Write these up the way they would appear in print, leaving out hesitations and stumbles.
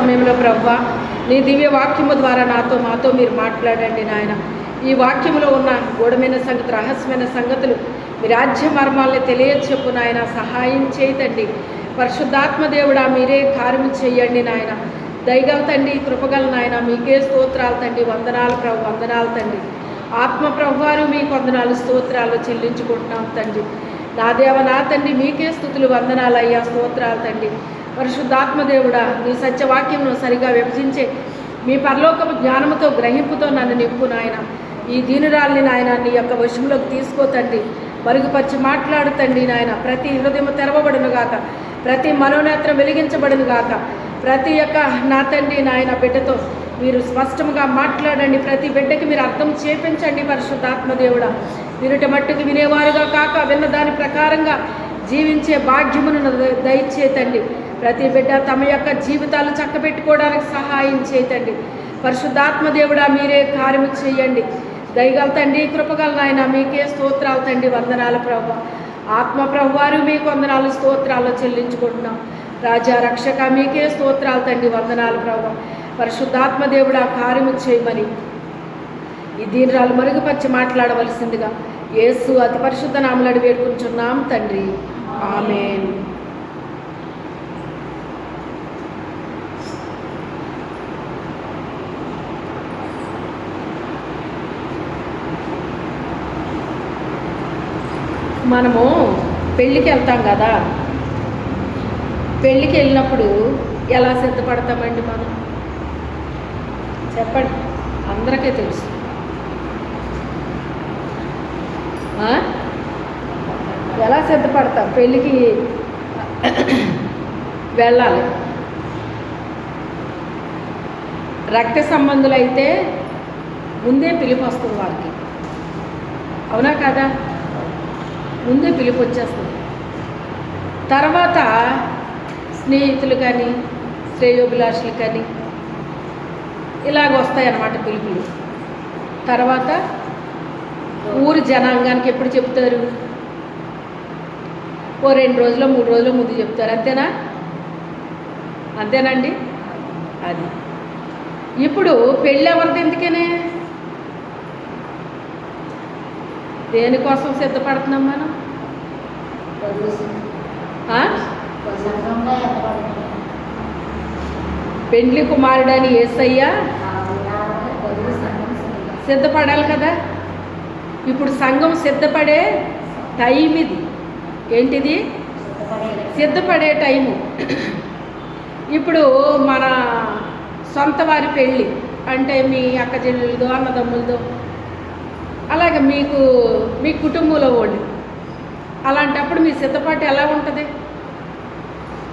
సమయంలో ప్రభువా నీ దివ్య వాక్యము ద్వారా మాతో మీరు మాట్లాడండి నాయన. ఈ వాక్యములో ఉన్న గూఢమైన సంగతులు, రహస్యమైన సంగతులు, మీ రాజ్య మర్మాలని తెలియచెప్పు నాయన. సహాయం చేయతండి పరిశుద్ధాత్మ దేవుడా, మీరే కార్యము చేయండి నాయన. దయగల తండ్రి, కృపగల నాయన, మీకే స్తోత్రాలు తండ్రి. వందనాలు ప్రభు, వందనాలు తండ్రి. ఆత్మ ప్రభువారు మీకు వందనాలు స్తోత్రాలు చెల్లించుకుంటున్నాం తండ్రి. నా దేవ నా తండ్రి, మీకే స్తుతులు వందనాలు అయ్యా, స్తోత్రాలు తండ్రి. పరిశుద్ధాత్మ దేవుడా, నీ సత్యవాక్యమును సరిగా విభజించే మీ పరలోకపు జ్ఞానముతో గ్రహింపుతో నన్ను నింపు నాయన. ఈ దీనురాల్ని నాయన నీ యొక్క వశంలోకి తీసుకోతండి, మరుగుపరిచి మాట్లాడుతండి నాయన. ప్రతి హృదయం తెరవబడును గాక, ప్రతి మనోనేత్రం వెలిగించబడును గాక. ప్రతి యొక్క నా తండ్రి నాయన బిడ్డతో మీరు స్పష్టంగా మాట్లాడండి. ప్రతి బిడ్డకి మీరు అర్థం చేపించండి పరిశుద్ధాత్మ దేవుడా. వినుట మట్టుకు వినేవారుగా కాక విన్న దాని ప్రకారంగా జీవించే భాగ్యమును దయచేతండి. ప్రతి బిడ్డ తమ యొక్క జీవితాలు చక్కబెట్టుకోవడానికి సహాయం చేయతండి. పరిశుద్ధాత్మ దేవుడా, మీరే కార్యము చేయండి. దయగల తండ్రి, కృపగల నాయన, మీకే స్తోత్రాలు తండ్రి. వందనాలు ప్రభు. ఆత్మ ప్రభువారు మీకు వందనాలు స్తోత్రాలు చెల్లించుకుంటున్నాం. రాజా రక్షక, మీకే స్తోత్రాలు తండ్రి. వందనాలు ప్రభు. పరిశుద్ధాత్మ దేవుడా, కార్యము చేయమని ఈ దీనురాలు మరుగుపరిచి మాట్లాడవలసిందిగా యేసు అతి పరిశుద్ధ నామములో వేడుకుంటున్నాం తండ్రి. ఆమేన్. మనము పెళ్ళికి వెళ్తాం కదా, పెళ్ళికి వెళ్ళినప్పుడు ఎలా సిద్ధపడతామండి మనం? చెప్పండి, అందరికీ తెలుసు. ఎలా సిద్ధపడతాం? పెళ్ళికి వెళ్ళాలి. రక్త సంబంధులు అయితే ముందే పిలుపు వస్తుంది వాళ్ళకి, అవునా కదా? ముందే పిలుపు వచ్చేస్తుంది. తర్వాత స్నేహితులు కానీ శ్రేయోభిలాషులు కానీ ఇలాగ వస్తాయన్నమాట పిలుపులు. తర్వాత ఊరి జనాంగానికి ఎప్పుడు చెప్తారు? ఓ 2 రోజులు 3 రోజులు ముందు చెప్తారు. అంతేనా? అంతేనండి. అది ఇప్పుడు పెళ్ళి ఎవరిది? ఎందుకనే, దేనికోసం సిద్ధపడుతున్నాం మనం? పెండ్లి కుమారుడని యేసయ్య సిద్ధపడాలి కదా. ఇప్పుడు సంఘం సిద్ధపడే టైం ఇది. ఏంటిది? సిద్ధపడే టైము. ఇప్పుడు మన సొంత వారి పెళ్ళి అంటే మీ అక్క చెల్లెలదో అన్నదమ్ములదో, అలాగే మీ కుటుంబంలో వాళ్ళు, అలాంటప్పుడు మీ సిద్ధపాటు ఎలా ఉంటుంది?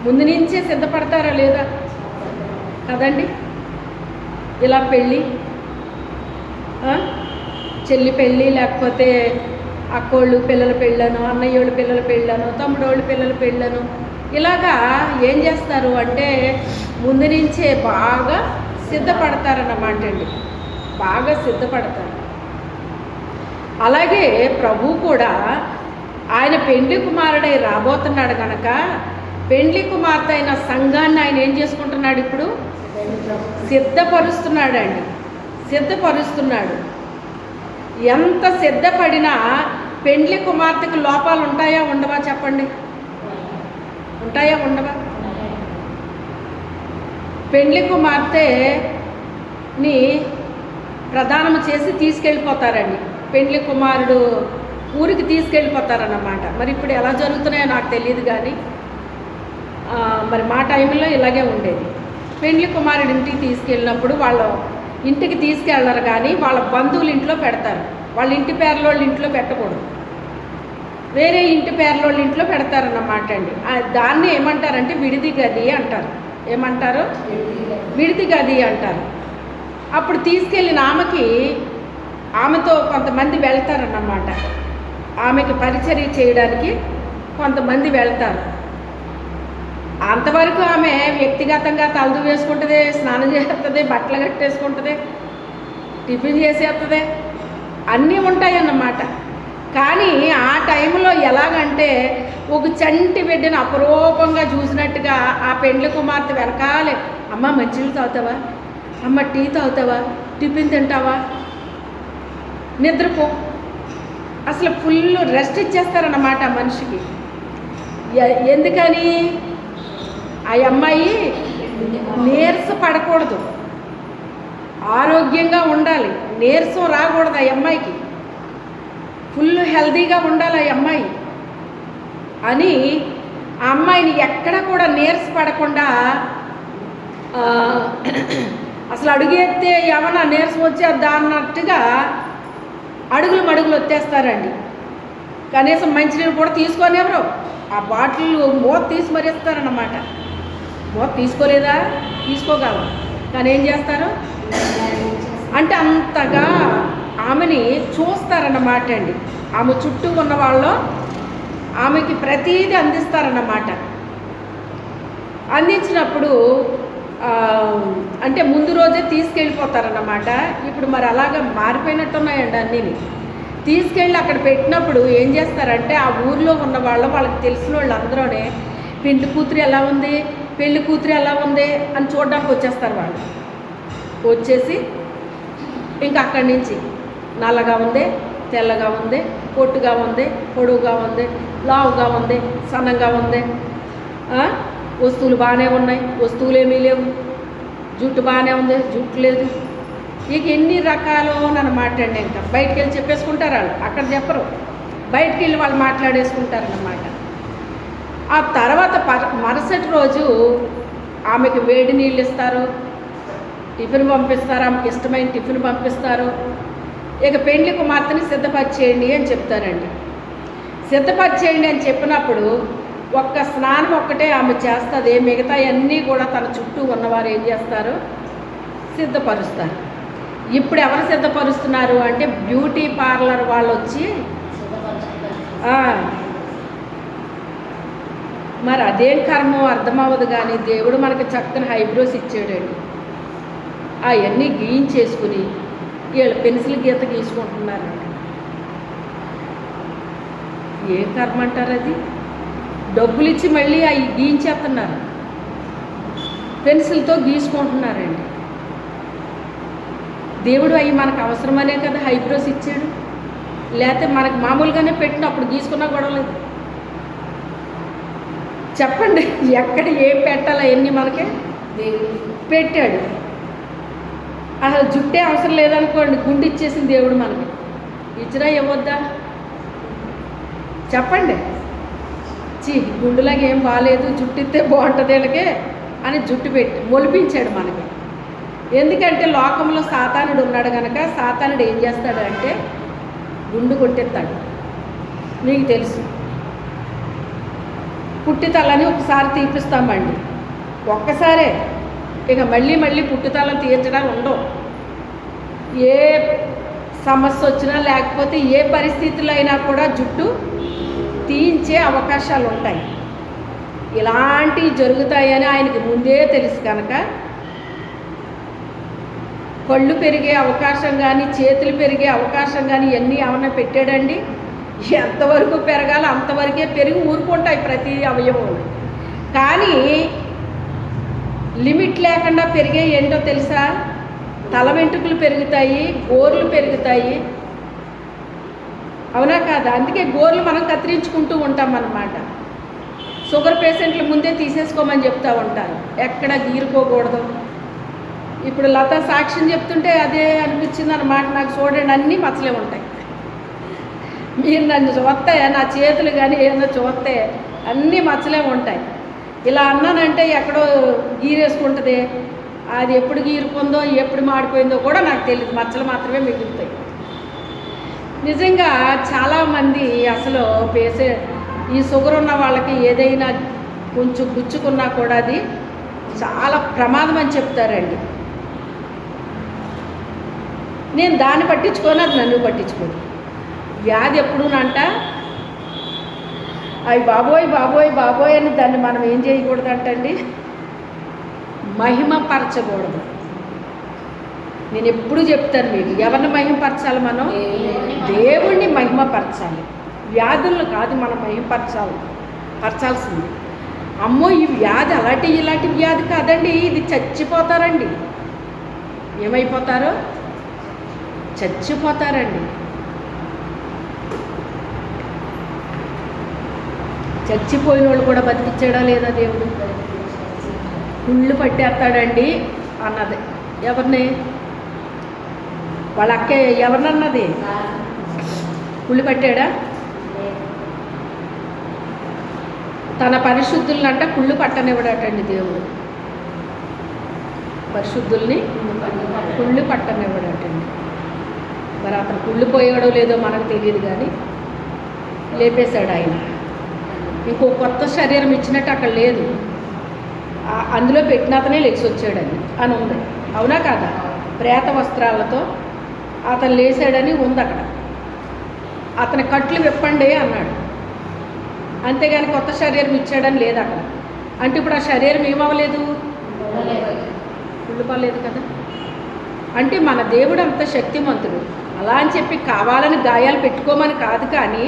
ముందు నుంచే సిద్ధపడతారా లేదా కదండి? ఇలా పెళ్ళి, చెల్లి పెళ్ళి, లేకపోతే అక్కోళ్ళు పిల్లల పెళ్ళను, అన్నయ్యోళ్ళు పిల్లల పెళ్ళను, తమ్ముడోళ్ళు పిల్లల పెళ్ళను, ఇలాగా ఏం చేస్తారు అంటే ముందు నుంచే బాగా సిద్ధపడతారన్నమాట అండి. బాగా సిద్ధపడతారు. అలాగే ప్రభు కూడా ఆయన పెండ్లి కుమారుడై రాబోతున్నాడు కనుక పెండ్లి కుమార్తె అయిన సంఘాన్ని ఆయన ఏం చేసుకుంటున్నాడు? ఇప్పుడు సిద్ధపరుస్తున్నాడండి. సిద్ధపరుస్తున్నాడు. ఎంత సిద్ధపడినా పెండ్లి కుమార్తెకు లోపాలు ఉంటాయా ఉండవా? చెప్పండి. ఉంటాయా ఉండవా? పెండ్లి కుమార్తెని ప్రదానం చేసి తీసుకెళ్ళిపోతారండి. పెండ్లి కుమారుడు ఊరికి తీసుకెళ్ళిపోతారన్నమాట. మరి ఇప్పుడు ఎలా జరుగుతున్నాయో నాకు తెలియదు కానీ మరి మా టైంలో ఇలాగే ఉండేది. పెండ్లి కుమారుడు ఇంటికి తీసుకెళ్ళినప్పుడు వాళ్ళ ఇంటికి తీసుకెళ్ళరు కానీ వాళ్ళ బంధువుల ఇంట్లో పెడతారు. వాళ్ళ ఇంటి పేర్లోళ్ళ ఇంట్లో పెట్టకూడదు, వేరే ఇంటి పేర్లోళ్ళ ఇంట్లో పెడతారన్నమాట అండి. దాన్ని ఏమంటారంటే విడిది గది అంటారు. ఏమంటారు? విడిది గది అంటారు. అప్పుడు తీసుకెళ్ళిన ఆమెతో కొంతమంది వెళ్తారన్నమాట. ఆమెకి పరిచర్య చేయడానికి కొంతమంది వెళ్తారు. అంతవరకు ఆమె వ్యక్తిగతంగా తలదు వేసుకుంటుంది, స్నానం చేస్తుంది, బట్టలు కట్టేసుకుంటుంది, టిఫిన్ చేసేస్తుంది, అన్నీ ఉంటాయన్నమాట. కానీ ఆ టైంలో ఎలాగంటే ఒక చంటి బిడ్డను అపురూపంగా చూసినట్టుగా ఆ పెండ్లి కుమార్తె వెనకాలే అమ్మ మంచినీళ్ళు తాగుతావా, అమ్మ టీ తాగుతావా, టిఫిన్ తింటావా, నిద్రపో. అసలు ఫుల్ రెస్ట్ ఇచ్చేస్తారన్నమాట మనిషికి. ఎందుకని? ఆ అమ్మాయి నీరస పడకూడదు, ఆరోగ్యంగా ఉండాలి, నీరసం రాకూడదు. ఆ అమ్మాయికి ఫుల్ హెల్తీగా ఉండాలి ఆ అమ్మాయి అని ఆ అమ్మాయిని ఎక్కడ కూడా నీరస పడకుండా అసలు అడుగెత్తే ఏమన్నా నీరసం వచ్చేద్దా అన్నట్టుగా అడుగులు మడుగులు వచ్చేస్తారండి. కనీసం మంచినీళ్ళు కూడా తీసుకొని ఎవరు ఆ బాటిల్ మూత తీసి మరిస్తారన్నమాట. మూత తీసుకోలేదా? తీసుకోగలరు, కానీ ఏం చేస్తారు అంటే అంతగా ఆమెని చూస్తారన్నమాట అండి. ఆమె చుట్టూ ఉన్న వాళ్ళు ఆమెకి ప్రతీది అందిస్తారన్నమాట. అందించినప్పుడు అంటే ముందు రోజే తీసుకెళ్ళిపోతారన్నమాట. ఇప్పుడు మరి అలాగా మారిపోయినట్టున్నాయండి అన్నీని. తీసుకెళ్ళి అక్కడ పెట్టినప్పుడు ఏం చేస్తారంటే ఆ ఊర్లో ఉన్న వాళ్ళకి తెలిసిన వాళ్ళు అందరూనే పెళ్లి కూతురు ఎలా ఉంది, పెళ్లి కూతురు ఎలా ఉంది అని చూడడానికి వచ్చేస్తారు. వాళ్ళు వచ్చేసి ఇంకా అక్కడి నుంచి నల్లగా ఉంది, తెల్లగా ఉంది, పొట్టుగా ఉంది, పొడువుగా ఉంది, లావుగా ఉంది, సన్నంగా ఉంది, వస్తువులు బాగానే ఉన్నాయి, వస్తువులు ఏమీ లేవు, జుట్టు బాగానే ఉంది, జుట్టు లేదు, ఇక ఎన్ని రకాలు నన్ను మాట్లాడి ఇంకా బయటికి వెళ్ళి చెప్పేసుకుంటారు. వాళ్ళు అక్కడ చెప్పరు, బయటికి వెళ్ళి వాళ్ళు మాట్లాడేసుకుంటారన్నమాట. ఆ తర్వాత మరుసటి రోజు ఆమెకి వేడి నీళ్ళు ఇస్తారు, టిఫిన్ పంపిస్తారు, ఆమెకి ఇష్టమైన టిఫిన్ పంపిస్తారు. ఇక పెండ్లి కుమార్తెని సిద్ధపరిచేయండి అని చెప్తారండి. సిద్ధపరిచేయండి అని చెప్పినప్పుడు ఒక్క స్నానం ఒక్కటే ఆమె చేస్తుంది, మిగతా అన్నీ కూడా తన చుట్టూ ఉన్నవారు ఏం చేస్తారు, సిద్ధపరుస్తారు. ఇప్పుడు ఎవరు సిద్ధపరుస్తున్నారు అంటే బ్యూటీ పార్లర్ వాళ్ళు వచ్చి మరి అదేం కర్మో అర్థమవ్వదు. కానీ దేవుడు మనకి చక్కని హైబ్రోస్ ఇచ్చాడండి. అవన్నీ గీయించేసుకుని వీళ్ళు పెన్సిల్ గీత గీసుకుంటున్నారండి. ఏం కర్మ అంటారు అది? డబ్బులు ఇచ్చి మళ్ళీ అవి గీయించేస్తున్నారు, పెన్సిల్తో గీసుకుంటున్నారండి. దేవుడు అవి మనకు అవసరమనే కదా హైబ్రోస్ ఇచ్చాడు, లేకపోతే మనకు మామూలుగానే పెట్టినప్పుడు గీసుకున్నా గొడవలేదు. చెప్పండి, ఎక్కడ ఏం పెట్టాలో అవన్నీ మనకే దేవుడు పెట్టాడు. అసలు జుట్టే అవసరం లేదనుకోండి, గుండు ఇచ్చేసింది దేవుడు మనకి. ఇచ్చినా ఇవ్వద్దా చెప్పండి? గుండులాగా ఏం బాగాలేదు, జుట్టు ఇస్తే బాగుంటుంది వీళ్ళకే అని జుట్టు పెట్టి మొలిపించాడు మనకి. ఎందుకంటే లోకంలో సాతానుడు ఉన్నాడు కనుక సాతానుడు ఏం చేస్తాడు అంటే గుండు కొట్టేస్తాడు. మీకు తెలుసు, పుట్టితలని ఒకసారి తీపిస్తామండి, ఒక్కసారే, ఇక మళ్ళీ మళ్ళీ పుట్టుతలను తీర్చడాలు ఉండవు. ఏ సమస్య వచ్చినా లేకపోతే ఏ పరిస్థితుల్లో అయినా కూడా జుట్టు తీయించే అవకాశాలు ఉంటాయి. ఇలాంటివి జరుగుతాయని ఆయనకి ముందే తెలుసు కనుక కళ్ళు పెరిగే అవకాశం కానీ చేతులు పెరిగే అవకాశం కానీ ఇవన్నీ ఏమన్నా పెట్టాడండి? ఎంతవరకు పెరగాలో అంతవరకే పెరిగి ఊరుకుంటాయి ప్రతి అవయవం. కానీ లిమిట్ లేకుండా పెరిగే ఏంటో తెలుసా? తల వెంట్రుకలు పెరుగుతాయి, గోర్లు పెరుగుతాయి, అవునా కాదా? అందుకే గోర్లు మనం కత్తిరించుకుంటూ ఉంటాం అన్నమాట. షుగర్ పేషెంట్లు ముందే తీసేసుకోమని చెప్తూ ఉంటారు, ఎక్కడ గీరుకోకూడదు. ఇప్పుడు లత సాక్ష్యం చెప్తుంటే అదే అనిపించింది అన్నమాట నాకు. చూడండి, అన్నీ మచ్చలే ఉంటాయి. మీరు నన్ను చూస్తే నా చేతులు కానీ ఏమన్నా చూస్తే అన్నీ మచ్చలే ఉంటాయి. ఇలా అన్నానంటే ఎక్కడో గీరేసుకుంటుంది, అది ఎప్పుడు గీరుకుందో ఎప్పుడు మాడిపోయిందో కూడా నాకు తెలియదు, మచ్చలు మాత్రమే మిగులుతాయి. నిజంగా చాలామంది అసలు ఈ షుగర్ ఉన్న వాళ్ళకి ఏదైనా కొంచెం గుచ్చుకున్నా కూడా అది చాలా ప్రమాదం అని చెప్తారండి. నేను దాన్ని పట్టించుకొని అది నన్ను పట్టించుకోను. వ్యాధి ఎప్పుడునంట అవి బాబోయ్ బాబోయ్ బాబోయ్ అని దాన్ని మనం ఏం చేయకూడదంటండి, మహిమపరచకూడదు. నేను ఎప్పుడు చెప్తాను మీకు, ఎవరిని మహిమపరచాలి? మనం దేవుణ్ణి మహిమపరచాలి, వ్యాధులను కాదు మనం పరచాల్సింది. అమ్మో ఈ వ్యాధి ఇలాంటి వ్యాధి కాదండి, ఇది చచ్చిపోతారండి. ఏమైపోతారో చచ్చిపోతారండి. చచ్చిపోయిన వాళ్ళు కూడా బతికించాడా లేదా దేవుడు? కుళ్ళు పట్టేస్తాడండి అన్నది ఎవరిని? వాళ్ళ అక్క ఎవరినన్నది? కుళ్ళు పట్టాడా? తన పరిశుద్ధులనంట కుళ్ళు పట్టనివ్వడటండి దేవుడు. పరిశుద్ధుల్ని కుళ్ళు పట్టనివ్వడటండి. మరి అతను కుళ్ళిపోయాడో లేదో మనకు తెలియదు, కానీ లేపేశాడు ఆయన. ఇంకో కొత్త శరీరం ఇచ్చినట్టు అక్కడ లేదు, అందులో పెట్టిన అతనే లేచి వచ్చాడని అని ఉంది. అవునా కాదా? ప్రేత వస్త్రాలతో అతను లేచాడని ఉంది అక్కడ. అతని కట్లు విప్పండి అన్నాడు, అంతేగాని కొత్త శరీరం ఇచ్చాడని లేదు అక్కడ. అంటే ఇప్పుడు ఆ శరీరం ఏమవ్వలేదు, కుళ్ళిపోలేదు కదా. అంటే మన దేవుడు అంత శక్తిమంతుడు. అలా అని చెప్పి కావాలని గాయాలు పెట్టుకోమని కాదు, కానీ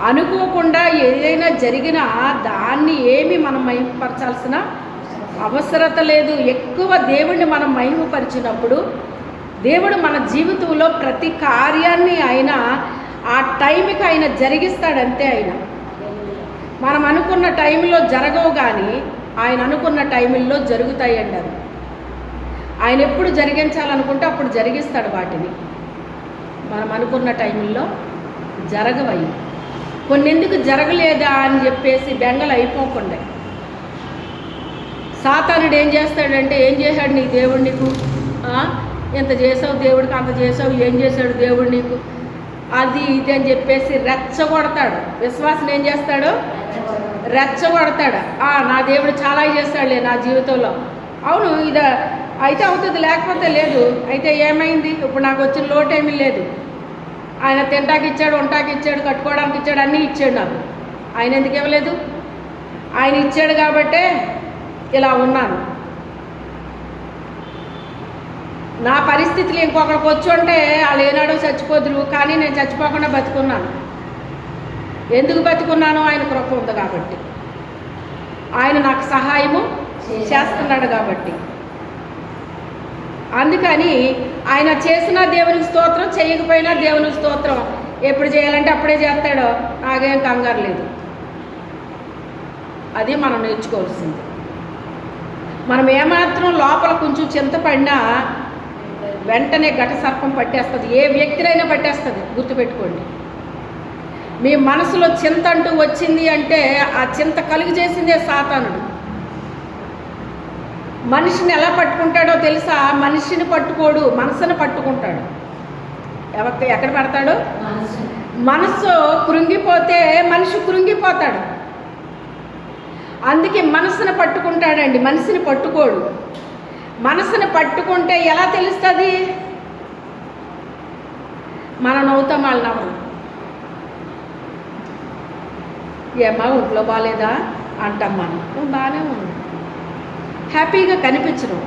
అనుకోకుండా ఏదైనా జరిగినా దాన్ని ఏమి మనం మహిమపరచాల్సిన అవసరత లేదు. ఎక్కువ దేవుడిని మనం మహిమపరిచినప్పుడు దేవుడు మన జీవితంలో ప్రతి కార్యాన్ని ఆయన ఆ టైంకి ఆయన జరిగిస్తాడంతే. ఆయన మనం అనుకున్న టైంలో జరగవు, కానీ ఆయన అనుకున్న టైంలో జరుగుతాయి అంటారు. ఆయన ఎప్పుడు జరిగించాలనుకుంటే అప్పుడు జరిగిస్తాడు వాటిని. మనం అనుకున్న టైంలో జరగవయి. కొన్ని ఎందుకు జరగలేదా అని చెప్పేసి బెంగలు అయిపోకుండా సాతానుడు ఏం చేస్తాడంటే, ఏం చేశాడు నీ దేవుడు నీకు? ఎంత చేసావు దేవుడికి, అంత చేసావు, ఏం చేశాడు దేవుడు నీకు, అది ఇది అని చెప్పేసి రెచ్చగొడతాడు. విశ్వాసం ఏం చేస్తాడు? రెచ్చగొడతాడు. నా దేవుడు చాలా చేస్తాడులే నా జీవితంలో. అవును, ఇది అయితే అవుతుంది, లేకపోతే లేదు. అయితే ఏమైంది? ఇప్పుడు నాకు వచ్చిన లోటు ఏమీ లేదు. ఆయన తింటాకి ఇచ్చాడు, వంటాకి ఇచ్చాడు, కట్టుకోవడానికి ఇచ్చాడు, అన్నీ ఇచ్చాడు నాకు. ఆయన ఎందుకు ఇవ్వలేదు? ఆయన ఇచ్చాడు కాబట్టే ఇలా ఉన్నాను. నా పరిస్థితులు ఇంకొకరికి వచ్చి ఉంటే వాళ్ళు ఏనాడో చచ్చిపోదురు, కానీ నేను చచ్చిపోకుండా బతుకున్నాను. ఎందుకు బతుకున్నాను? ఆయన కృప ఉంది కాబట్టి, ఆయన నాకు సహాయము చేస్తున్నాడు కాబట్టి. అందుకని ఆయన చేసిన దేవునికి స్తోత్రం, చేయకపోయినా దేవునికి స్తోత్రం. ఎప్పుడు చేయాలంటే అప్పుడే చేస్తాడో, నాకేం కంగారు లేదు. అది మనం నేర్చుకోవాల్సింది. మనం ఏమాత్రం లోపల కొంచెం చింతపడినా వెంటనే ఘట సర్పం పట్టేస్తుంది. ఏ వ్యక్తినైనా పట్టేస్తుంది, గుర్తుపెట్టుకోండి. మీ మనసులో చింత అంటూ వచ్చింది అంటే ఆ చింత కలుగు చేసిందే సాతానుడు. మనిషిని ఎలా పట్టుకుంటాడో తెలుసా? మనిషిని పట్టుకోడు, మనసుని పట్టుకుంటాడు. ఎక్కడ పడతాడు? మనసు కృంగిపోతే మనిషి కృంగిపోతాడు. అందుకే మనసుని పట్టుకుంటాడండి, మనిషిని పట్టుకోడు. మనసుని పట్టుకుంటే ఎలా తెలుస్తుంది? మనం నవ్వుతాం, వాళ్ళు నవ్వు. ఏమా ఒంట్లో బాగాలేదా అంటాం మనం, బాగానే ఉంది. హ్యాపీగా కనిపించడం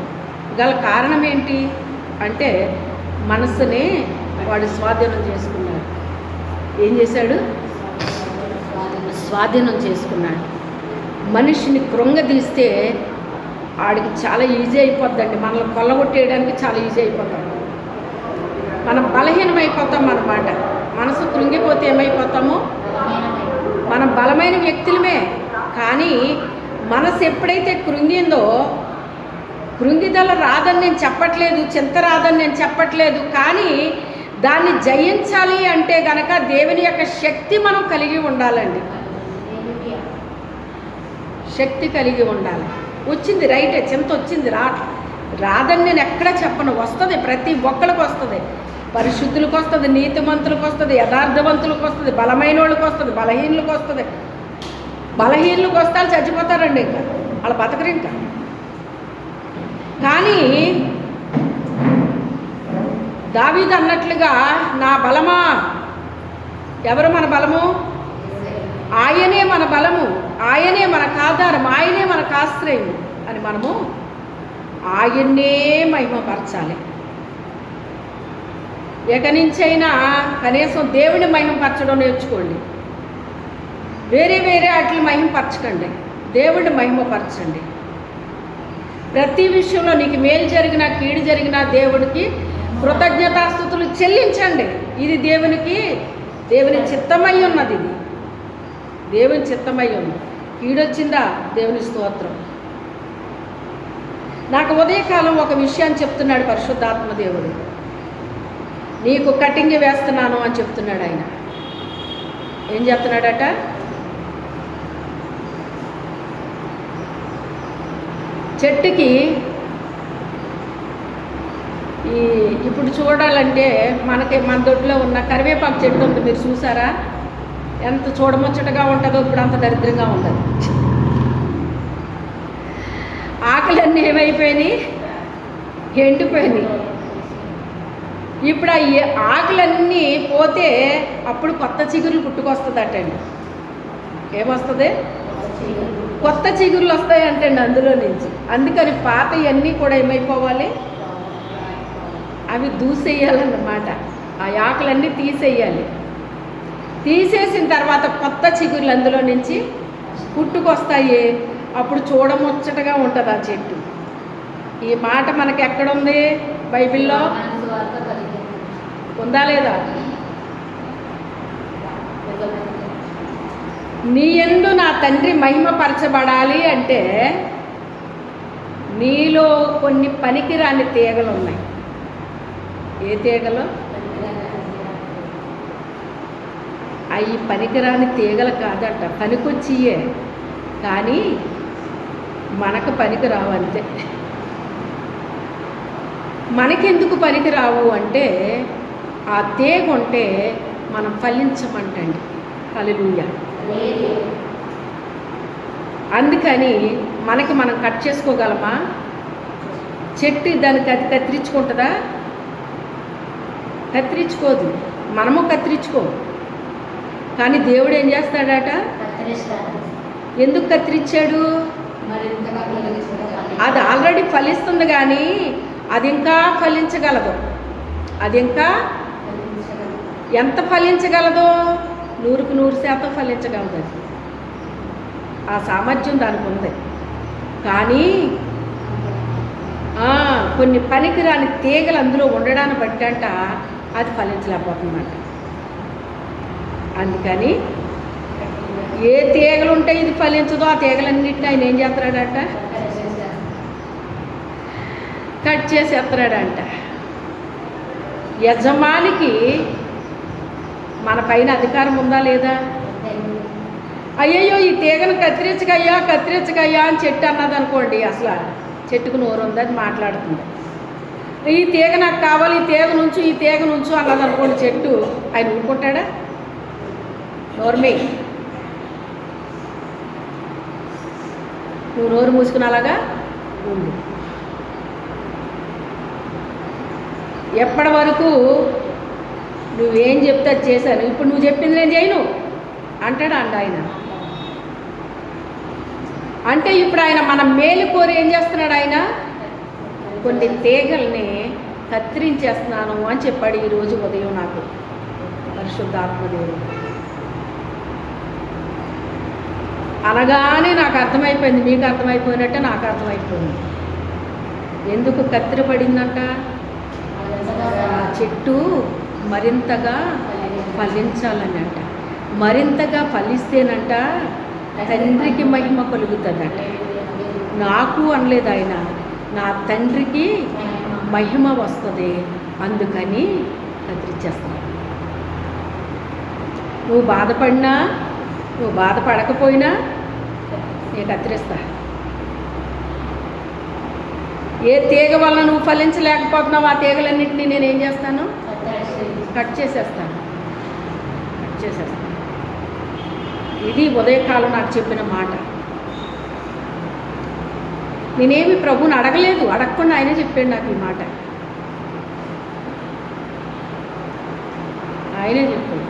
గల కారణం ఏంటి అంటే మనసుని వాడు స్వాధీనం చేసుకున్నాడు. ఏం చేశాడు? స్వాధీనం చేసుకున్నాడు. మనిషిని కృంగదీస్తే ఆడికి చాలా ఈజీ అయిపోద్దండి. మనల్ని కొల్లగొట్టేయడానికి చాలా ఈజీ అయిపోతాం. మనం బలహీనమైపోతాం అన్నమాట. మనసు కృంగిపోతే ఏమైపోతాము? మనం బలమైన వ్యక్తులమే, కానీ మనసు ఎప్పుడైతే కృంగిందో, కృంగిదల రాదని నేను చెప్పట్లేదు, చింత రాదని నేను చెప్పట్లేదు, కానీ దాన్ని జయించాలి అంటే గనక దేవుని యొక్క శక్తి మనం కలిగి ఉండాలండి. శక్తి కలిగి ఉండాలి. వచ్చింది రైటే, చింత వచ్చింది, రాదని నేను ఎక్కడ చెప్పను. వస్తుంది, ప్రతి ఒక్కరికి వస్తుంది. పరిశుద్ధులకు వస్తుంది, నీతిమంతులకు వస్తుంది, యథార్థవంతులకు వస్తుంది, బలమైన వాళ్ళకి వస్తుంది, బలహీనులకు వస్తుంది. బలహీనులకు వస్తే వాళ్ళు చచ్చిపోతారండి, ఇంకా వాళ్ళు బతకరు ఇంకా. కానీ దావీదు అన్నట్లుగా నా బలమా, ఎవరు మన బలము? ఆయనే మన బలము, ఆయనే మనకు ఆధారం, ఆయనే మనకు ఆశ్రయం అని మనము ఆయన్నే మహిమపరచాలి. ఎక నుంచైనా కనీసం దేవుని మహిమపరచడం నేర్చుకోండి. వేరే వాటిని మహిమపరచకండి. దేవుడిని మహిమపరచండి. ప్రతి విషయంలో నీకు మేలు జరిగినా కీడు జరిగినా దేవుడికి కృతజ్ఞతాస్తుతులు చెల్లించండి. ఇది దేవుని చిత్తమై ఉన్నది. ఇది దేవుని చిత్తమై ఉంది. కీడొచ్చిందా, దేవుని స్తోత్రం. నాకు ఉదయకాలం ఒక విషయాన్ని చెప్తున్నాడు పరిశుద్ధాత్మ దేవుడు. నీకు కటింగ్ వేస్తున్నాను అని చెప్తున్నాడు ఆయన. ఏం చెప్తున్నాడట? చెట్టుకి ఇప్పుడు చూడాలంటే మన దొడ్లో ఉన్న కరివేపాకు చెట్టు ఉంది, మీరు చూసారా? ఎంత చూడముచ్చటగా ఉంటుందో. ఇప్పుడు అంత దరిద్రంగా ఉండదు. ఆకులన్నీ ఏమైపోయినాయి? ఎండిపోయినాయి. ఇప్పుడు ఆ ఆకులన్నీ పోతే అప్పుడు కొత్త చిగురులు పుట్టుకొస్తుందటండి. ఏమొస్తుంది? కొత్త చిగురులు వస్తాయి అంటండి అందులో నుంచి. అందుకని పాత ఇవన్నీ కూడా ఏమైపోవాలి? అవి దూసేయాలన్నమాట. ఆ ఆకులన్నీ తీసేయాలి. తీసేసిన తర్వాత కొత్త చిగురులు అందులో నుంచి పుట్టుకొస్తాయి. అప్పుడు చూడముచ్చటగా ఉంటుంది ఆ చెట్టు. ఈ మాట మనకి ఎక్కడుంది? బైబిల్లో ఉందా లేదా? నీ యందు నా తండ్రి మహిమపరచబడాలి అంటే నీలో కొన్ని పనికిరాని తీగలు ఉన్నాయి. ఏ తీగలు? అవి పనికిరాని తీగలు కాదట, పనికొచ్చియే, కానీ మనకు పనికి రావు అంతే. మనకెందుకు పనికి రావు అంటే ఆ తీగ ఉంటే మనం ఫలించమంటండి. హల్లెలూయా. అందుకని మనకి మనం కట్ చేసుకోగలమా? చెట్టు దానికి అది కత్తిరించుకుంటుందా? కత్తిరించుకోదు. మనము కత్తిరించుకో. కానీ దేవుడు ఏం చేస్తాడట? ఎందుకు కత్తిరించాడు? అది ఆల్రెడీ ఫలిస్తుంది, కానీ అది ఇంకా ఫలించగలదు. అది ఇంకా ఎంత ఫలించగలదో? 100కు 100% ఫలించగలదు. అది ఆ సామర్థ్యం దానికి ఉంది. కానీ కొన్ని పనికిరాని తీగలు అందులో ఉండడాన్ని బట్టి అంట అది ఫలించలేకపోతుందంట. అందుకని ఏ తీగలు ఉంటే ఇది ఫలించదో ఆ తీగలన్నింటినీ ఆయన ఏం చేస్తున్నాడంట? కట్ చేసి ఎత్తాడంట. యజమానికి మన పైన అధికారం ఉందా లేదా? అయ్యయ్యో ఈ తీగను కత్తిరించగయ్యా అని చెట్టు అన్నది అనుకోండి, అసలు చెట్టుకు నోరు ఉంది, అది మాట్లాడుతుంది. ఈ తీగ నాకు కావాలి, ఈ తీగ నుంచు అన్నది అనుకోండి చెట్టు, ఆయన ఊరుకుంటాడా? నోర్మే, నువ్వు నోరు మూసుకుని అలాగా ఉండు. ఎప్పటి వరకు నువ్వేం చెప్తే అది చేశాను, ఇప్పుడు నువ్వు చెప్పింది నేను చేయను అంటాడా? ఆయన అంటే ఇప్పుడు ఆయన మన మేలు కోరి ఏం చేస్తున్నాడు? ఆయన కొన్ని తీగల్ని కత్తిరించేస్తున్నాను అని చెప్పాడు ఈరోజు ఉదయం నాకు పరిశుద్ధాత్మదేవుడు. అనగానే నాకు అర్థమైపోయింది, మీకు అర్థమైపోయినట్టే నాకు అర్థమైపోయింది. ఎందుకు కత్తిరపడిందంట? ఆ చెట్టు మరింతగా ఫలించాలని అంట. మరింతగా ఫలిస్తేనంట తండ్రికి మహిమ కలుగుతుందట. నాకు అనలేదు ఆయన, నా తండ్రికి మహిమ వస్తుంది, అందుకని కత్తిరించేస్తాను. నువ్వు బాధపడినా నువ్వు బాధపడకపోయినా నేను కత్తిరిస్తా. ఏ తీగ వల్ల నువ్వు ఫలించలేకపోతున్నావు ఆ తీగలన్నింటినీ నేనేం చేస్తాను? కట్ చేసేస్తాను. ఇది ఉదయకాలం నాకు చెప్పిన మాట. నేనేమి ప్రభువుని అడగలేదు, అడగకుండా ఆయనే చెప్పాడు నాకు ఈ మాట. ఆయనే చెప్పాడు.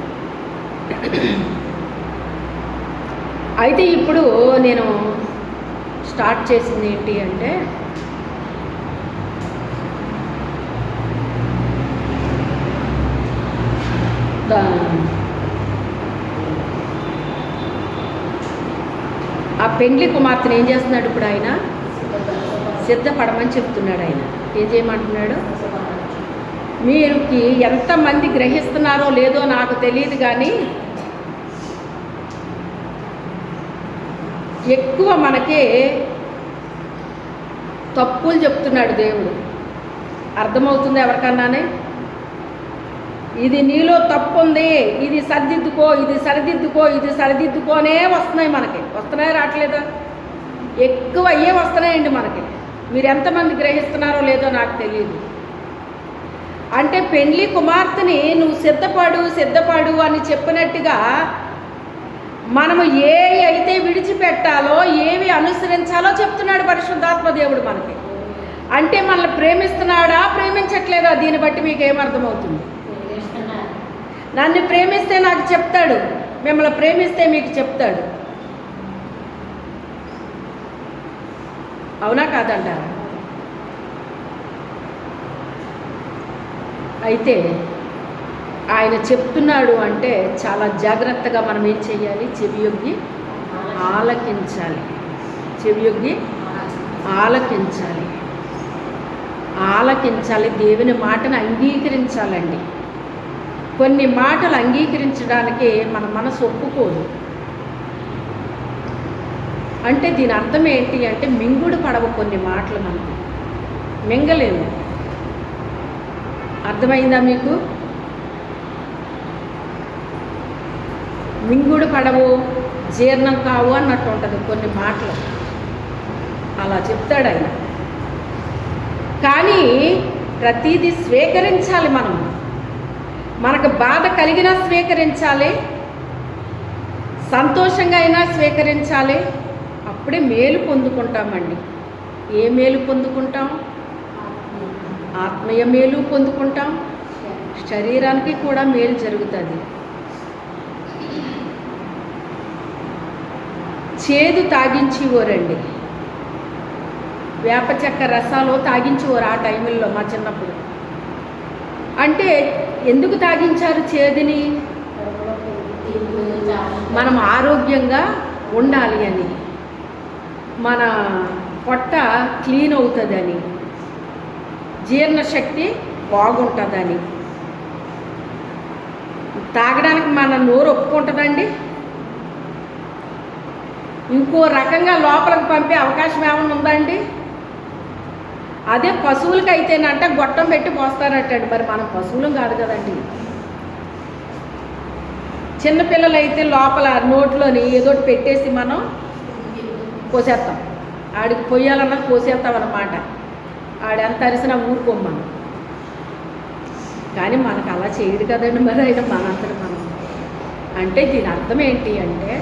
అయితే ఇప్పుడు నేను స్టార్ట్ చేసింది ఏంటి అంటే, ఆ పెండ్లి కుమార్తెను ఏం చేస్తున్నాడు ఇప్పుడు ఆయన? సిద్ధపడమని చెప్తున్నాడు. ఆయన ఏం చేయమంటున్నాడు? మీరుకి ఎంతమంది గ్రహిస్తున్నారో లేదో నాకు తెలియదు, కానీ ఎక్కువ మనకే తప్పులు చెప్తున్నాడు దేవుడు. అర్థమవుతుంది ఎవరికన్నానే? ఇది నీలో తప్పు ఉంది, ఇది సరిదిద్దుకో, ఇది సరిదిద్దుకో, ఇది సరిదిద్దుకోనే వస్తున్నాయి మనకి. వస్తున్నాయి రావట్లేదా? ఎక్కువ అయ్యే వస్తున్నాయండి మనకి. మీరు ఎంతమంది గ్రహిస్తున్నారో లేదో నాకు తెలియదు. అంటే పెండ్లి కుమార్తెని నువ్వు సిద్ధపడు అని చెప్పినట్టుగా మనము అయితే విడిచిపెట్టాలో, ఏవి అనుసరించాలో చెప్తున్నాడు పరిశుద్ధాత్మ దేవుడు మనకి. అంటే మనల్ని ప్రేమిస్తున్నాడా, ప్రేమించట్లేదా? దీన్ని బట్టి మీకు ఏమర్థమవుతుంది? నన్ను ప్రేమిస్తే నాకు చెప్తాడు, మిమ్మల్ని ప్రేమిస్తే మీకు చెప్తాడు. అవునా కాదంటారా? అయితే ఆయన చెప్తున్నాడు అంటే చాలా జాగ్రత్తగా మనం ఏం చేయాలి? చెవియొగ్గి ఆలకించాలి. చెవియొగ్గి ఆలకించాలి. దేవుని మాటను అంగీకరించాలండి. కొన్ని మాటలు అంగీకరించడానికి మన మనసు ఒప్పుకోదు. అంటే దీని అర్థం ఏంటి అంటే, మింగుడు పడవు కొన్ని మాటలు, మనకి మింగలేము. అర్థమైందా మీకు? మింగుడు పడవు, జీర్ణం కావు అన్నట్టు ఉంటుంది కొన్ని మాటలు. అలా చెప్తాడు ఆయన. కానీ ప్రతిదీ స్వీకరించాలి. మనకు బాధ కలిగినా స్వీకరించాలి, సంతోషంగా అయినా స్వీకరించాలి. అప్పుడే మేలు పొందుకుంటామండి. ఏ మేలు పొందుకుంటాం? ఆత్మీయ మేలు పొందుకుంటాం, శరీరానికి కూడా మేలు జరుగుతుంది. చేదు తాగించేవారండి, వేప చెక్క రసాలు తాగించేవారు ఆ టైంలో మా చిన్నప్పుడు. అంటే ఎందుకు తాగించారు చేదుని? మనం ఆరోగ్యంగా ఉండాలి అని, మన పొట్ట క్లీన్ అవుతుందని, జీర్ణశక్తి బాగుంటుందని. తాగడానికి మన నోరు ఒప్పుకుంటుందండి? ఇంకో రకంగా లోపలికి పంపే అవకాశం ఏమైనా ఉందండి? అదే పశువులకి అయితేనంట గొట్టం పెట్టి పోస్తారటండి. మరి మనం పశువులం కాదు కదండి. చిన్నపిల్లలు అయితే లోపల నోట్లోని ఏదో పెట్టేసి మనం పోసేస్తాం. ఆడికి పొయ్యాలన్నా పోసేస్తాం అన్నమాట. ఆడెంత అరిసినా ఊరుకోం మనం. కానీ మనకు అలా చేయడు కదండి. మరి అయినా మనంతటి మనం. అంటే దీని అర్థం ఏంటి అంటే,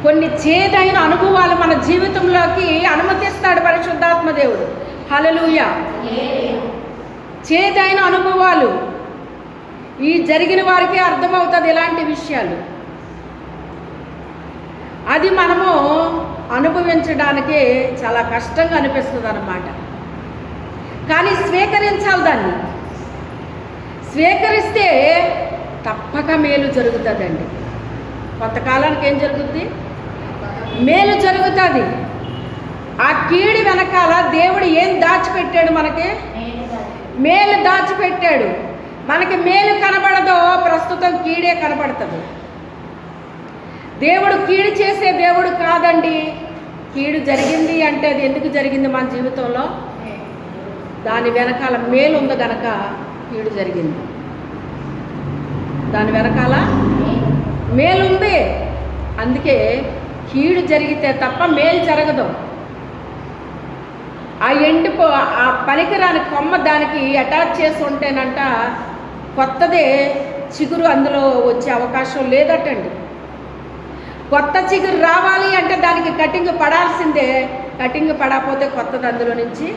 కొన్ని చేదైన అనుభవాలు మన జీవితంలోకి అనుమతిస్తాడు పరిశుద్ధాత్మ దేవుడు. హల్లెలూయా. చేదైన అనుభవాలు ఈ జరిగిన వారికే అర్థమవుతుంది ఇలాంటి విషయాలు. అది మనము అనుభవించడానికే చాలా కష్టంగా అనిపిస్తుంది అన్నమాట. కానీ స్వీకరించాలి. దాన్ని స్వీకరిస్తే తప్పక మేలు జరుగుతుందండి. కొంతకాలానికి ఏం జరుగుద్ది? మేలు జరుగుతుంది. ఆ కీడి వెనకాల దేవుడు ఏం దాచిపెట్టాడు? మనకి మేలు దాచిపెట్టాడు. మనకి మేలు కనబడదో ప్రస్తుతం కీడే కనబడుతుంది. దేవుడు కీడు చేసే దేవుడు కాదండి. కీడు జరిగింది అంటే అది ఎందుకు జరిగింది మన జీవితంలో? దాని వెనకాల మేలు ఉంది గనక కీడు జరిగింది. దాని వెనకాల మేలుంది, అందుకే కీడు జరిగితే తప్ప మేలు జరగదు. ఆ పనికిరాని కొమ్మ దానికి అటాచ్ చేసి ఉంటేనంట కొత్తదే చిగురు అందులో వచ్చే అవకాశం లేదటండి. కొత్త చిగురు రావాలి అంటే దానికి కటింగ్ పడాల్సిందే. కటింగ్ పడకపోతే కొత్తది అందులో నుంచి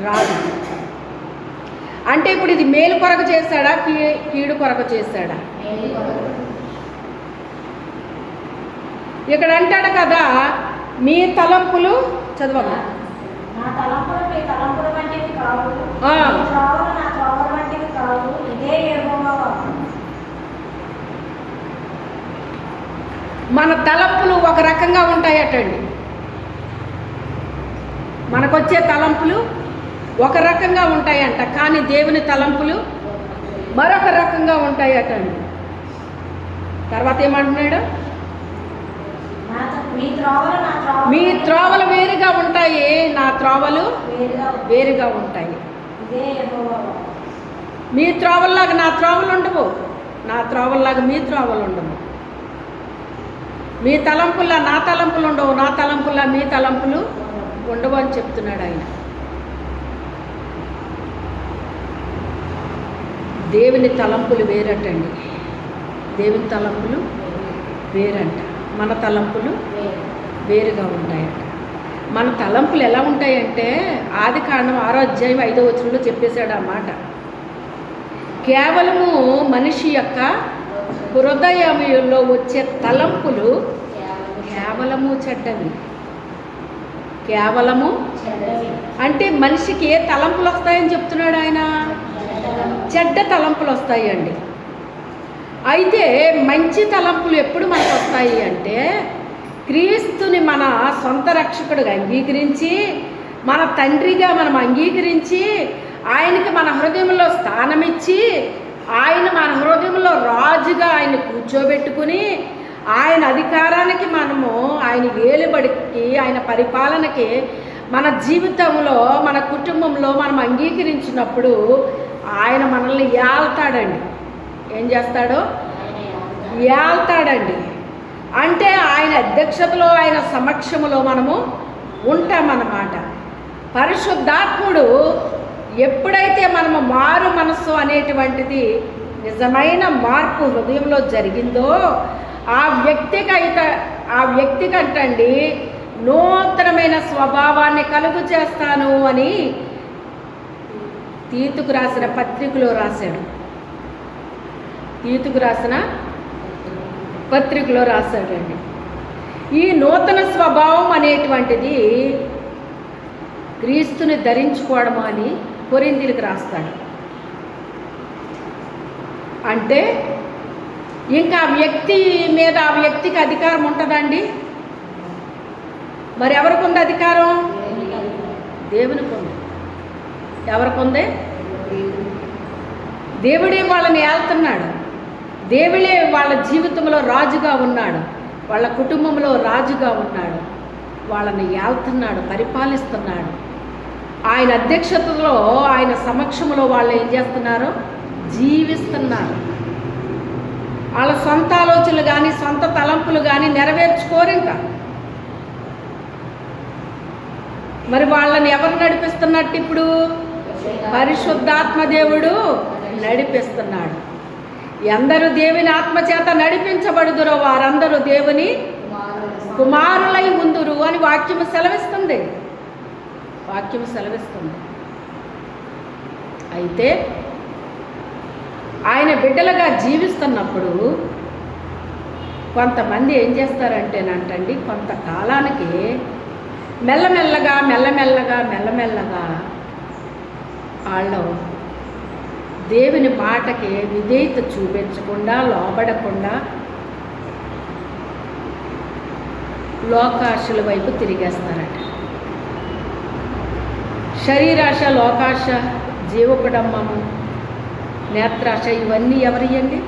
రాదు. అంటే ఇప్పుడు ఇది మేలు కొరకు చేశాడా, కీడు కొరకు చేశాడా? ఇక్కడ అంటాడు కదా, మీ తలంపులు చదవమ్మా. మన తలంపులు ఒక రకంగా ఉంటాయటండి. మనకొచ్చే తలంపులు ఒక రకంగా ఉంటాయంట, కానీ దేవుని తలంపులు మరొక రకంగా ఉంటాయటండి. తర్వాత ఏమంటున్నాడు? మీ త్రోవలు వేరుగా ఉంటాయి, నా త్రోవలు వేరుగా ఉంటాయి. మీ త్రోవల్లాగా నా త్రోవలు ఉండవు, నా త్రోవల్లాగా మీ త్రోవలు ఉండవు. మీ తలంపుల్లా నా తలంపులు ఉండవు, నా తలంపుల్లా మీ తలంపులు ఉండవు అని చెప్తున్నాడు ఆయన. దేవుని తలంపులు వేరటండి, దేవుని తలంపులు వేరంట, మన తలంపులు వేరుగా ఉంటాయంట. మన తలంపులు ఎలా ఉంటాయంటే ఆదికాండం 6వ అధ్యాయం 5వ వచనంలో చెప్పేశాడు ఆ మాట. కేవలము మనిషి యొక్క హృదయంలో వచ్చే తలంపులు కేవలము చెడ్డవి. కేవలము అంటే మనిషికి ఏ తలంపులు వస్తాయని చెప్తున్నాడు ఆయన? చెడ్డ తలంపులు వస్తాయండి. అయితే మంచి తలంపులు ఎప్పుడు మనకు వస్తాయి అంటే క్రీస్తుని మన సొంత రక్షకుడిగా అంగీకరించి, మన తండ్రిగా మనం అంగీకరించి, ఆయనకి మన హృదయంలో స్థానమిచ్చి, ఆయన మన హృదయంలో రాజుగా ఆయన కూర్చోబెట్టుకుని, ఆయన అధికారానికి మనము, ఆయన ఏలుబడికి, ఆయన పరిపాలనకి మన జీవితంలో, మన కుటుంబంలో మనం అంగీకరించినప్పుడు ఆయన మనల్ని ఏల్తాడండి. ఏం చేస్తాడో? ఏల్తాడండి. అంటే ఆయన అధ్యక్షతలో, ఆయన సమక్షంలో మనము ఉంటామన్నమాట. పరిశుద్ధాత్ముడు ఎప్పుడైతే మనము మారు మనస్సు అనేటువంటిది నిజమైన మార్పు హృదయంలో జరిగిందో ఆ వ్యక్తికంటండి నూతనమైన స్వభావాన్ని కలుగు చేస్తాను అని తీతుకు రాసిన పత్రికలో రాశాడు. తీతుకు రాసిన పత్రికలో రాశాడండి. ఈ నూతన స్వభావం అనేటువంటిది క్రీస్తుని ధరించుకోవడం అని కొరింథీయులకు రాస్తాడు. అంటే ఇంకా ఆ వ్యక్తి మీద ఆ వ్యక్తికి అధికారం ఉంటుందండి. మరి ఎవరికి ఉంది అధికారం? దేవునికి ఉంది. ఎవరికి ఉంది? దేవుడే వాళ్ళని ఏళ్తున్నాడు. దేవుడే వాళ్ళ జీవితంలో రాజుగా ఉన్నాడు, వాళ్ళ కుటుంబంలో రాజుగా ఉన్నాడు, వాళ్ళని ఏళ్తున్నాడు, పరిపాలిస్తున్నాడు. ఆయన అధ్యక్షతలో, ఆయన సమక్షంలో వాళ్ళు ఏం చేస్తున్నారు? జీవిస్తున్నారు. వాళ్ళ సొంత ఆలోచనలు కానీ సొంత తలంపులు కానీ నెరవేర్చుకోరు. ఇంకా మరి వాళ్ళని ఎవరు నడిపిస్తున్నట్టు? ఇప్పుడు పరిశుద్ధాత్మ దేవుడు నడిపిస్తున్నాడు. ఎందరూ దేవుని ఆత్మచేత నడిపించబడుదురో వారందరూ దేవుని కుమారులై ఉందురు అని వాక్యము సెలవిస్తుంది. వాక్యము సెలవిస్తుంది. అయితే ఆయన బిడ్డలుగా జీవిస్తున్నప్పుడు కొంతమంది ఏం చేస్తారంటేనంటండి, కొంతకాలానికి మెల్లమెల్లగా వాళ్ళు దేవుని మాటకి విధేయత చూపించకుండా, లోబడకుండా లోకాశల వైపు తిరిగేస్తారట. శరీరాశ, లోకాశ, జీవకుడమ్మము, నేత్రాశ ఇవన్నీ ఎవరియండి?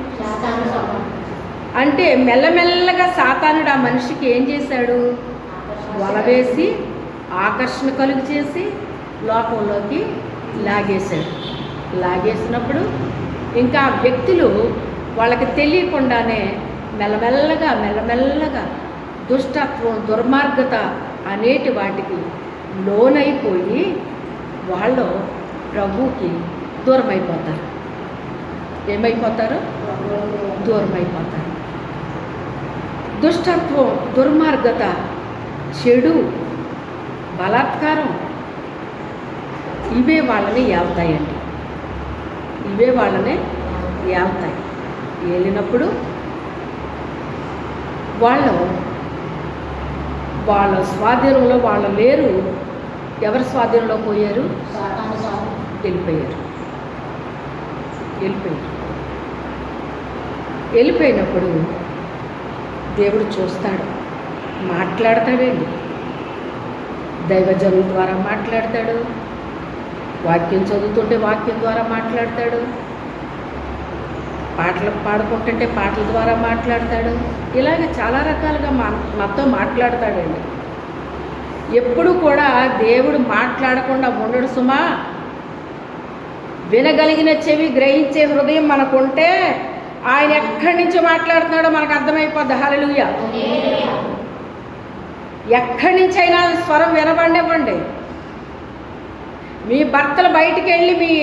అంటే మెల్లమెల్లగా సాతానుడు ఆ మనిషికి ఏం చేశాడు? వలవేసి ఆకర్షణ కలుగు చేసి లోకంలోకి లాగేశాడు. లాగేసినప్పుడు ఇంకా ఆ వ్యక్తులు వాళ్ళకి తెలియకుండానే మెల్లమెల్లగా దుష్టత్వం, దుర్మార్గత అనేటి వాటికి లోనైపోయి వాళ్ళు ప్రభువుకి దూరమైపోతారు. ఏమైపోతారు? దూరమైపోతారు. దుష్టత్వం, దుర్మార్గత, చెడు, బలాత్కారం ఇవే వాళ్ళని ఏల్తాయండి. ఇవే వాళ్ళని ఏల్తాయి. ఏలినప్పుడు వాళ్ళ స్వాధీనంలో వాళ్ళు లేరు. ఎవరి స్వాధీనంలో పోయారు? వెళ్ళిపోయారు. వెళ్ళిపోయినప్పుడు దేవుడు చూస్తాడు, మాట్లాడతాడండి. దైవజనుల ద్వారా మాట్లాడతాడు, వాక్యం చదువుతుంటే వాక్యం ద్వారా మాట్లాడతాడు, పాటలు పాడుకుంటుంటే పాటల ద్వారా మాట్లాడతాడు. ఇలాగే చాలా రకాలుగా మనతో మాట్లాడతాడండి. ఎప్పుడు కూడా దేవుడు మాట్లాడకుండా ఉండడు సుమా. వినగలిగిన చెవి, గ్రహించే హృదయం మనకుంటే ఆయన ఎక్కడి నుంచి మాట్లాడుతున్నాడో మనకు అర్థమైపోద్ది. హల్లెలూయా. ఎక్కడి నుంచి అయినా స్వరం వినబడివ్వండి. మీ భర్తలు బయటికి వెళ్ళి మీ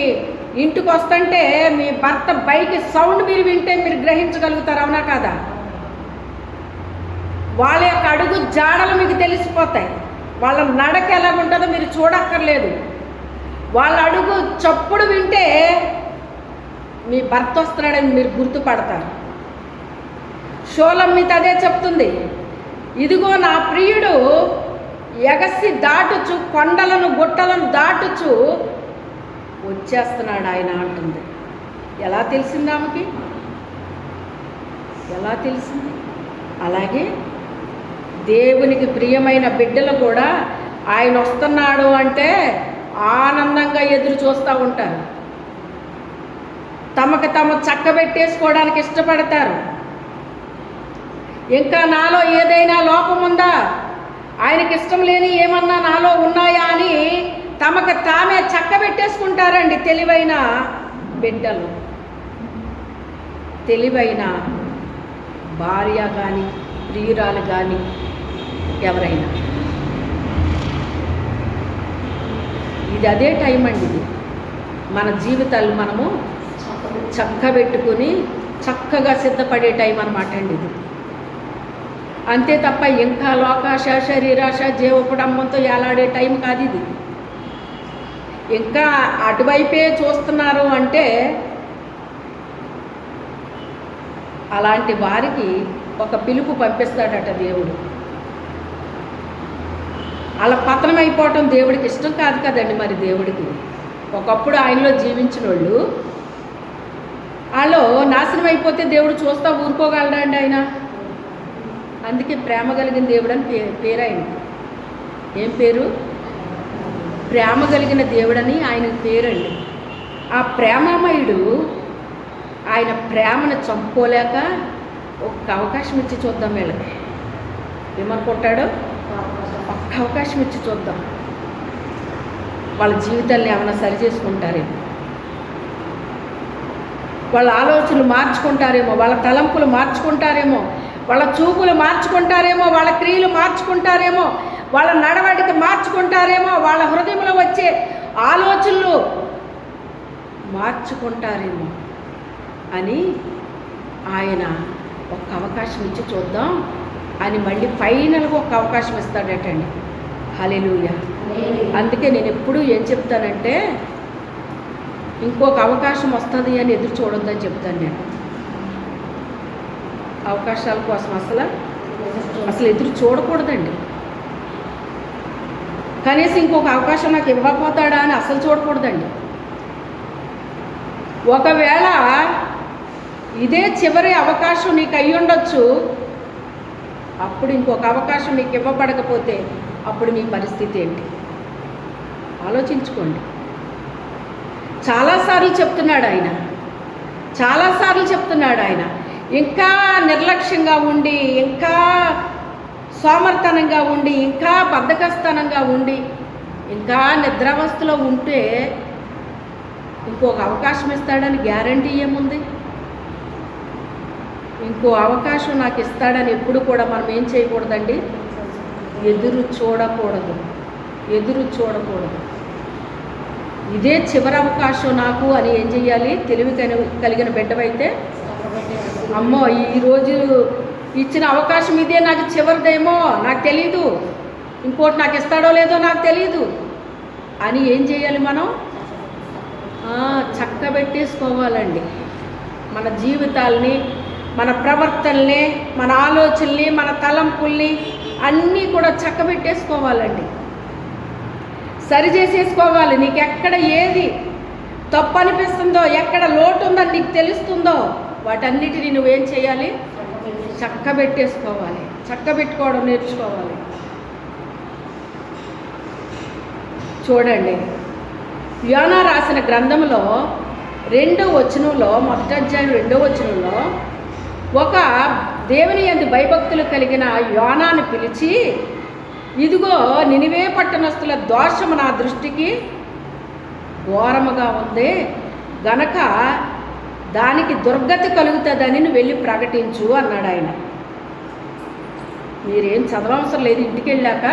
ఇంటికి వస్తుంటే మీ భర్త బైక్ సౌండ్ మీరు వింటే మీరు గ్రహించగలుగుతారు, అవునా కాదా? వాళ్ళ యొక్క అడుగు జాడలు మీకు తెలిసిపోతాయి. వాళ్ళ నడక ఎలా ఉంటుందో మీరు చూడక్కర్లేదు. వాళ్ళ అడుగు చప్పుడు వింటే మీ భర్త వస్తున్నాడని మీరు గుర్తుపడతారు. షోలమ్మిత అదే చెప్తుంది, ఇదిగో నా ప్రియుడు ఎగసి దాటుచు, కొండలను గుట్టలను దాటుచు వచ్చేస్తున్నాడు ఆయన అంటుంది. ఎలా తెలిసింది ఆమెకి? ఎలా తెలిసింది? అలాగే దేవునికి ప్రియమైన బిడ్డలు కూడా ఆయన వస్తున్నాడు అంటే ఆనందంగా ఎదురు చూస్తూ ఉంటారు. తమకు తాము చక్కబెట్టేసుకోవడానికి ఇష్టపడతారు. ఇంకా నాలో ఏదైనా లోపం ఉందా, ఆయనకి ఇష్టం లేని ఏమన్నా నాలో ఉన్నాయా అని తమకు తామే చక్కబెట్టేసుకుంటారండి తెలివైన బిడ్డలు. తెలివైన భార్య కానీ ప్రియురాలు కానీ ఎవరైనా, ఇది అదే టైం అండి. ఇది మన జీవితాలు మనము చక్కబెట్టుకుని చక్కగా సిద్ధపడే టైం అన్నమాట అండి ఇది. అంతే తప్ప ఇంకా లోకాశ, శరీరాశ, జీవపుడంబంతో ఏలాడే టైం కాదు ఇది. ఇంకా అటువైపే చూస్తున్నారు అంటే అలాంటి వారికి ఒక పిలుపు పంపిస్తాడట దేవుడు. అలా పతనం అయిపోవటం దేవుడికి ఇష్టం కాదు కదండి. మరి దేవుడికి ఒకప్పుడు ఆయనలో జీవించిన వాళ్ళు నాశనం అయిపోతే దేవుడు చూస్తా ఊరుకోగలడా అండి ఆయన? అందుకే ప్రేమ కలిగిన దేవుడు అని పేరు ఆయన. ఏం పేరు? ప్రేమ కలిగిన దేవుడని ఆయన పేరండి. ఆ ప్రేమమయుడు ఆయన ప్రేమను చంపుకోలేక ఒక్క అవకాశం ఇచ్చి చూద్దాం వీళ్ళకి. ఏమనుకుంటాడో ఒక్క అవకాశం ఇచ్చి చూద్దాం, వాళ్ళ జీవితాన్ని ఏమైనా సరి చేసుకుంటారేమో, వాళ్ళ ఆలోచనలు మార్చుకుంటారేమో, వాళ్ళ తలంపులు మార్చుకుంటారేమో, వాళ్ళ చూపులు మార్చుకుంటారేమో, వాళ్ళ క్రియలు మార్చుకుంటారేమో, వాళ్ళ నడవడిక మార్చుకుంటారేమో, వాళ్ళ హృదయంలో వచ్చే ఆలోచనలు మార్చుకుంటారేమో అని ఆయన ఒక్క అవకాశం ఇచ్చి చూద్దాం అని మళ్ళీ ఫైనల్గా ఒక అవకాశం ఇస్తాడటండి. హల్లెలూయా. అందుకే నేను ఎప్పుడూ ఏం చెప్తానంటే ఇంకొక అవకాశం వస్తుంది అని ఎదురు చూడొద్దని చెప్తాను నేను. అవకాశాల కోసం అసలు ఎదురు చూడకూడదండి. కనీసం ఇంకొక అవకాశం నాకు ఇవ్వకపోతాడా అని అసలు చూడకూడదండి. ఒకవేళ ఇదే చివరి అవకాశం నీకు అయ్యి ఉండొచ్చు, అప్పుడు ఇంకొక అవకాశం నీకు ఇవ్వబడకపోతే అప్పుడు నీ పరిస్థితి ఏంటి ఆలోచించుకోండి. చాలాసార్లు చెప్తున్నాడు ఆయన. ఇంకా నిర్లక్ష్యంగా ఉండి, ఇంకా సోమర్తనంగా ఉండి, ఇంకా బద్ధకస్తనంగా ఉండి, ఇంకా నిద్రావస్థలో ఉంటే ఇంకొక అవకాశం ఇస్తాడని గ్యారంటీ ఏముంది? ఇంకో అవకాశం నాకు ఇస్తాడని ఎప్పుడు కూడా మనం ఏం చేయకూడదండి? ఎదురు చూడకూడదు. ఇదే చివరి అవకాశం నాకు అని ఏం చెయ్యాలి? తెలివి కలిగిన బిడ్డవైతే, అమ్మో ఈరోజు ఇచ్చిన అవకాశం ఇదే, నాకు చివరిదేమో, నాకు తెలీదు, ఇంకోటి నాకు ఇస్తాడో లేదో నాకు తెలీదు అని ఏం చేయాలి? మనం చక్కబెట్టేసుకోవాలండి. మన జీవితాల్ని, మన ప్రవర్తనల్ని, మన ఆలోచనల్ని, మన తలంపుల్ని అన్నీ కూడా చక్కబెట్టేసుకోవాలండి. సరి చేసేసుకోవాలి. నీకు ఎక్కడ ఏది తప్పు అనిపిస్తుందో, ఎక్కడ లోటు ఉందని నీకు తెలుస్తుందో వాటన్నిటిని నువ్వేం చేయాలి? చక్కబెట్టేసుకోవాలి, చక్కబెట్టుకోవడం నేర్చుకోవాలి. చూడండి, యోనా రాసిన గ్రంథంలో 2వ వచనంలో, మొదటి అధ్యాయం 2వ వచనంలో ఒక దేవుని యందు భయభక్తులు కలిగిన యోనాను పిలిచి, ఇదిగో నినివే పట్టణస్థుల దోషము నా దృష్టికి ఘోరముగా ఉంది గనక దానికి దుర్గతి కలుగుతుందని నువ్వు వెళ్ళి ప్రకటించు అన్నాడు ఆయన. మీరేం చదవవసరం లేదు, ఇంటికి వెళ్ళాక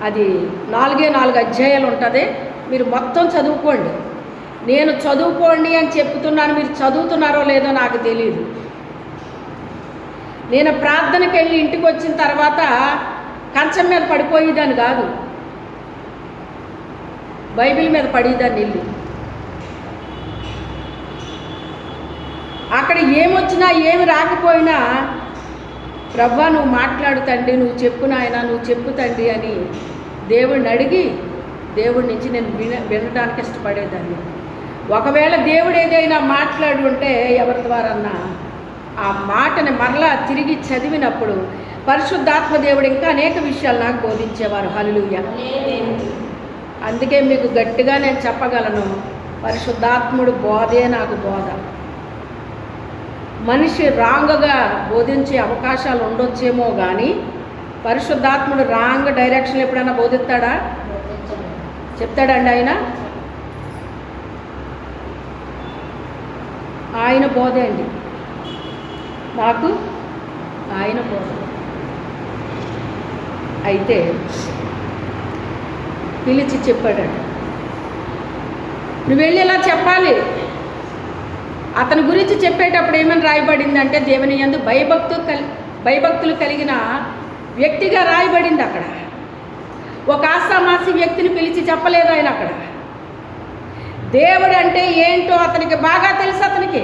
అది 4 అధ్యాయాలు ఉంటుంది, మీరు మొత్తం చదువుకోండి. నేను చదువుకోండి అని చెప్తున్నాను, మీరు చదువుతున్నారో లేదో నాకు తెలియదు. నేను ప్రార్థనకి వెళ్ళి ఇంటికి వచ్చిన తర్వాత కంచం మీద పడిపోయేదాన్ని కాదు, బైబిల్ మీద పడేదాన్ని వెళ్ళి. అక్కడ ఏమొచ్చినా ఏమి రాకపోయినా, ప్రభువా నువ్వు మాట్లాడు తండ్రి, నువ్వు చెప్పు నాయన, నువ్వు చెప్పు తండ్రి అని దేవుడిని అడిగి దేవుడి నుంచి నేను వినడానికి ఇష్టపడేదాన్ని. ఒకవేళ దేవుడు ఏదైనా మాట్లాడు ఉంటే ఎవరి ద్వారన్నా ఆ మాటని మరలా తిరిగి చదివినప్పుడు పరిశుద్ధాత్మ దేవుడు ఇంకా అనేక విషయాలు నాకు బోధించేవారు. హల్లెలూయా. అందుకే మీకు గట్టిగా నేను చెప్పగలను, పరిశుద్ధాత్ముడు బోధే నాకు బోధ. మనిషి రాంగ్గా బోధించే అవకాశాలు ఉండొచ్చేమో కానీ పరిశుద్ధాత్ముడు రాంగ్ డైరెక్షన్ ఎప్పుడైనా బోధిస్తాడా? చెప్తాడండి ఆయన. ఆయన బోధే అండి నాకు, ఆయన బోధ. అయితే పిలిచి చెప్పాడట, నువ్వు వెళ్ళి ఇలా చెప్పాలి. అతని గురించి చెప్పేటప్పుడు ఏమని రాయబడిందంటే, దేవుని యందు భయభక్తులు కలిగిన వ్యక్తిగా రాయబడింది. అక్కడ ఒక ఆసామాసి వ్యక్తిని పిలిచి చెప్పలేదు ఆయన. అక్కడ దేవుడు అంటే ఏంటో అతనికి బాగా తెలుసు. అతనికి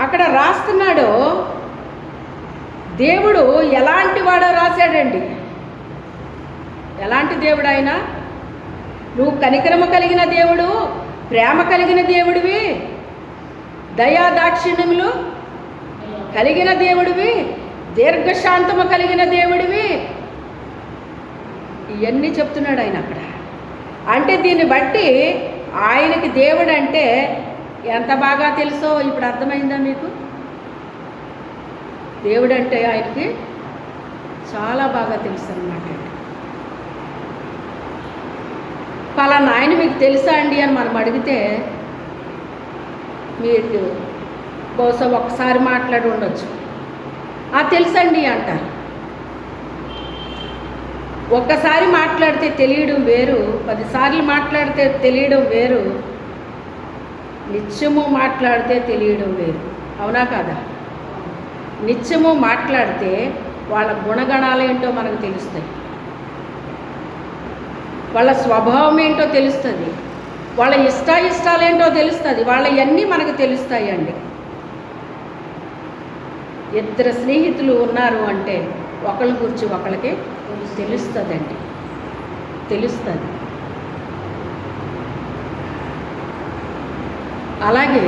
అక్కడ రాస్తున్నాడు, దేవుడు ఎలాంటి వాడో రాశాడండి. ఎలాంటి దేవుడు ఆయన? నువ్వు కనికరము కలిగిన దేవుడు, ప్రేమ కలిగిన దేవుడివి, దయాదాక్షిణ్యములు కలిగిన దేవుడివి, దీర్ఘశాంతము కలిగిన దేవుడివి, ఇవన్నీ చెప్తున్నాడు ఆయన అక్కడ. అంటే దీన్ని బట్టి ఆయనకి దేవుడు అంటే ఎంత బాగా తెలుసో ఇప్పుడు అర్థమైందా మీకు? దేవుడు అంటే ఆయనకి చాలా బాగా తెలుసు అన్నమాట. పలానా ఆయన మీకు తెలుసా అండి అని మనం అడిగితే మీరు బహుశా ఒకసారి మాట్లాడి ఉండొచ్చు, తెలుసండి అంటారు. ఒక్కసారి మాట్లాడితే తెలియడం వేరు, 10 సార్లు మాట్లాడితే తెలియడం వేరు, నిత్యము మాట్లాడితే తెలియడం వేరు. అవునా కాదా? నిత్యము మాట్లాడితే వాళ్ళ గుణగణాలు ఏంటో మనకు తెలుస్తాయి, వాళ్ళ స్వభావం ఏంటో తెలుస్తుంది, వాళ్ళ ఇష్టాయిష్టాలు ఏంటో తెలుస్తుంది, వాళ్ళవన్నీ మనకు తెలుస్తాయి అండి. 2 స్నేహితులు ఉన్నారు అంటే ఒకళ్ళ గురించి ఒకళ్ళకి తెలుస్తుందండి, తెలుస్తుంది. అలాగే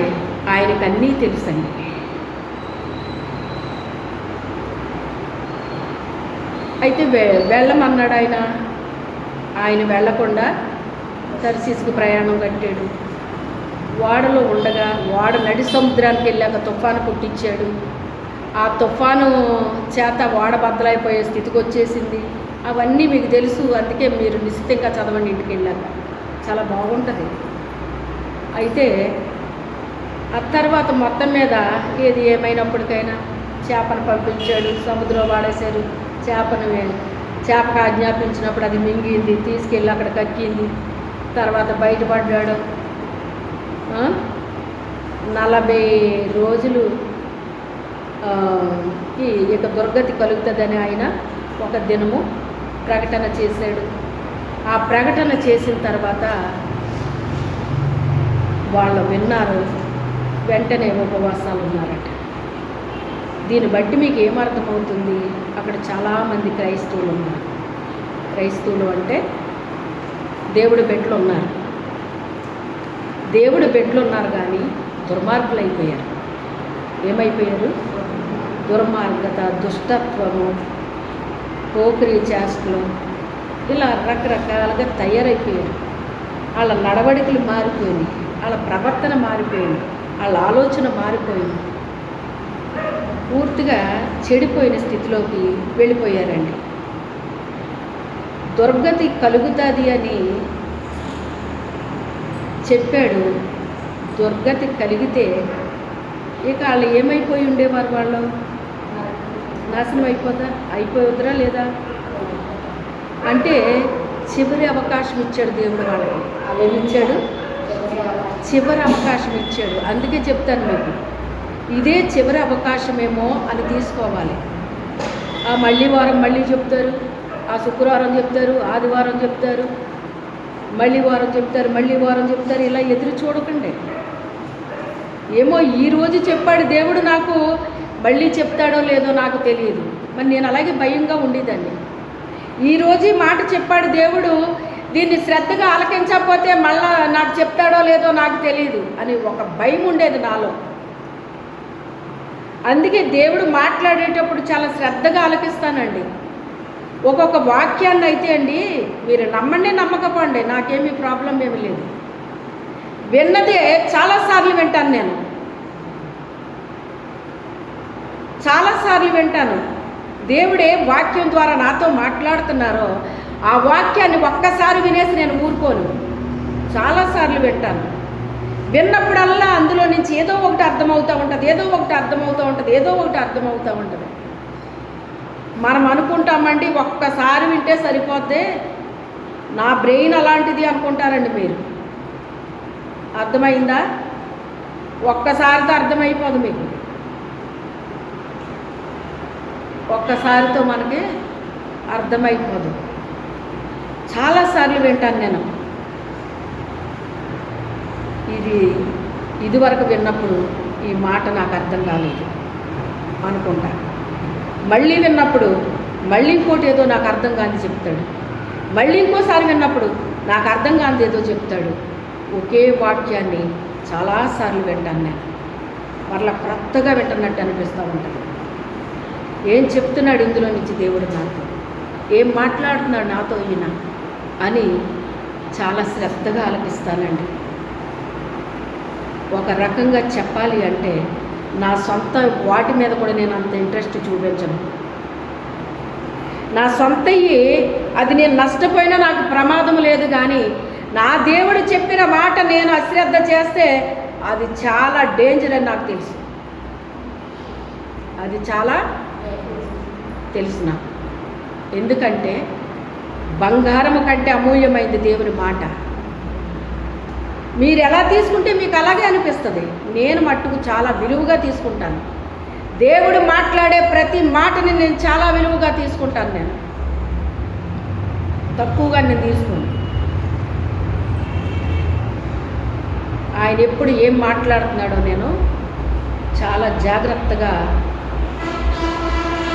ఆయనకు అన్నీ తెలుసండి. అయితే వెళ్ళమన్నాడు ఆయన వెళ్ళకుండా తర్సీసుకు ప్రయాణం కట్టాడు. ఓడలో ఉండగా ఓడ నడి సముద్రానికి వెళ్ళాక తుఫాను పుట్టించాడు. ఆ తుఫాను చేత ఓడ బద్దలైపోయే స్థితికి వచ్చేసింది. అవన్నీ మీకు తెలుసు, అందుకే మీరు నిశ్చితంగా చదవండి ఇంటికి వెళ్ళాక, చాలా బాగుంటుంది. అయితే ఆ తర్వాత మొత్తం మీద ఏది ఏమైనప్పటికైనా చేపను పంపించాడు, సముద్రం వాడేశారు. చేపకు ఆజ్ఞాపించినప్పుడు అది మింగింది, తీసుకెళ్ళి అక్కడ కక్కింది. తర్వాత బయటపడ్డాడు. 40 రోజులు ఇక దుర్గతి కలుగుతుందని ఆయన ఒక దినము ప్రకటన చేశాడు. ఆ ప్రకటన చేసిన తర్వాత వాళ్ళు విన్నారు, వెంటనే ఉపవాసాలు ఉన్నారట. దీన్ని బట్టి మీకు ఏమర్థమవుతుంది? అక్కడ చాలామంది క్రైస్తవులు ఉన్నారు. క్రైస్తవులు అంటే దేవుడి బిడ్డలు ఉన్నారు. దేవుడి బిడ్డలు ఉన్నారు కానీ దుర్మార్గులు అయిపోయారు. ఏమైపోయారు? దుర్మార్గత, దుష్టత్వము, పోకిరీ చేష్టలు ఇలా రకరకాలుగా తయారైపోయారు. వాళ్ళ నడవడికలు మారిపోయినాయి, వాళ్ళ ప్రవర్తన మారిపోయింది, వాళ్ళ ఆలోచన మారిపోయింది. పూర్తిగా చెడిపోయిన స్థితిలోకి వెళ్ళిపోయారండి. దుర్గతి కలుగుతుంది అని చెప్పాడు. దుర్గతి కలిగితే ఇక వాళ్ళు ఏమైపోయి ఉండేవారు? వాళ్ళు నాశనం అయిపోద్రా లేదా అంటే చివరి అవకాశం ఇచ్చాడు దేవుడు వాళ్ళకి. ఏమిచ్చాడు? చివరి అవకాశం ఇచ్చాడు. అందుకే చెప్తాను మీకు, ఇదే చివరి అవకాశమేమో అని తీసుకోవాలి. ఆ మళ్ళీ వారం మళ్ళీ చెప్తారు, ఆ శుక్రవారం చెప్తారు, ఆదివారం చెప్తారు, మళ్ళీ వారం చెప్తారు, మళ్ళీ వారం చెప్తారు. ఇలా ఎదురు చూడకండి. ఏమో ఈరోజు చెప్పాడు దేవుడు, నాకు మళ్ళీ చెప్తాడో లేదో నాకు తెలియదు. మరి నేను అలాగే భయంగా ఉండేదాన్ని. ఈరోజు మాట చెప్పాడు దేవుడు, దీన్ని శ్రద్ధగా ఆలకించకపోతే మళ్ళా నాకు చెప్తాడో లేదో నాకు తెలియదు అని ఒక భయం ఉండేది నాలో. అందుకే దేవుడు మాట్లాడేటప్పుడు చాలా శ్రద్ధగా ఆలకిస్తానండి. ఒక్కొక్క వాక్యాన్ని అయితే అండి మీరు నమ్మండి నమ్మకపోండి, నాకేమీ ప్రాబ్లం ఏమీ లేదు. విన్నదే చాలాసార్లు వింటాను, నేను చాలాసార్లు వింటాను. దేవుడే వాక్యం ద్వారా నాతో మాట్లాడుతున్నారో ఆ వాక్యాన్ని ఒక్కసారి వినేసి నేను ఊరుకోను, చాలాసార్లు వింటాను. విన్నప్పుడల్లా అందులో నుంచి ఏదో ఒకటి అర్థమవుతూ ఉంటుంది, ఏదో ఒకటి అర్థమవుతూ ఉంటుంది, ఏదో ఒకటి అర్థమవుతూ ఉంటుంది. మనం అనుకుంటామండి ఒక్కసారి వింటే సరిపోద్ది, నా బ్రెయిన్ అలాంటిది అనుకుంటారండి మీరు. అర్థమైందా? ఒక్కసారితో అర్థమైపోదు మీకు, ఒక్కసారితో మనకి అర్థమైపోదు. చాలాసార్లు వింటాను నేను. ఇదివరకు విన్నప్పుడు ఈ మాట నాకు అర్థం కాలేదు అనుకుంటా, మళ్ళీ విన్నప్పుడు మళ్ళీ ఇంకోటి ఏదో నాకు అర్థం కాని చెప్తాడు, మళ్ళీ ఇంకోసారి విన్నప్పుడు నాకు అర్థం కానిది ఏదో చెప్తాడు. ఒకే వాక్యాన్ని చాలాసార్లు వింటాను నేను, మరలా క్రొత్తగా వింటున్నట్టు అనిపిస్తూ ఉంటుంది. ఏం చెప్తున్నాడు ఇందులో నుంచి దేవుడు నాతో, ఏం మాట్లాడుతున్నాడు నాతో ఈయన అని చాలా శ్రద్ధగా ఆలకిస్తానండి. ఒక రకంగా చెప్పాలి అంటే నా సొంత వాటి మీద కూడా నేను అంత ఇంట్రెస్ట్ చూపించను. నా సొంతయ్యి అది నేను నష్టపోయినా నాకు ప్రమాదం లేదు, కానీ నా దేవుడు చెప్పిన మాట నేను అశ్రద్ధ చేస్తే అది చాలా డేంజర్ అని నాకు తెలుసు. అది చాలా తెలుసు నాకు. ఎందుకంటే బంగారము కంటే అమూల్యమైంది దేవుని మాట. మీరు ఎలా తీసుకుంటే మీకు అలాగే అనిపిస్తుంది. నేను మట్టుకు చాలా విలువగా తీసుకుంటాను. దేవుడు మాట్లాడే ప్రతి మాటని నేను చాలా విలువగా తీసుకుంటాను. నేను తక్కువగా నేను తీసుకోను. ఆయన ఎప్పుడు ఏం మాట్లాడుతున్నాడో నేను చాలా జాగ్రత్తగా,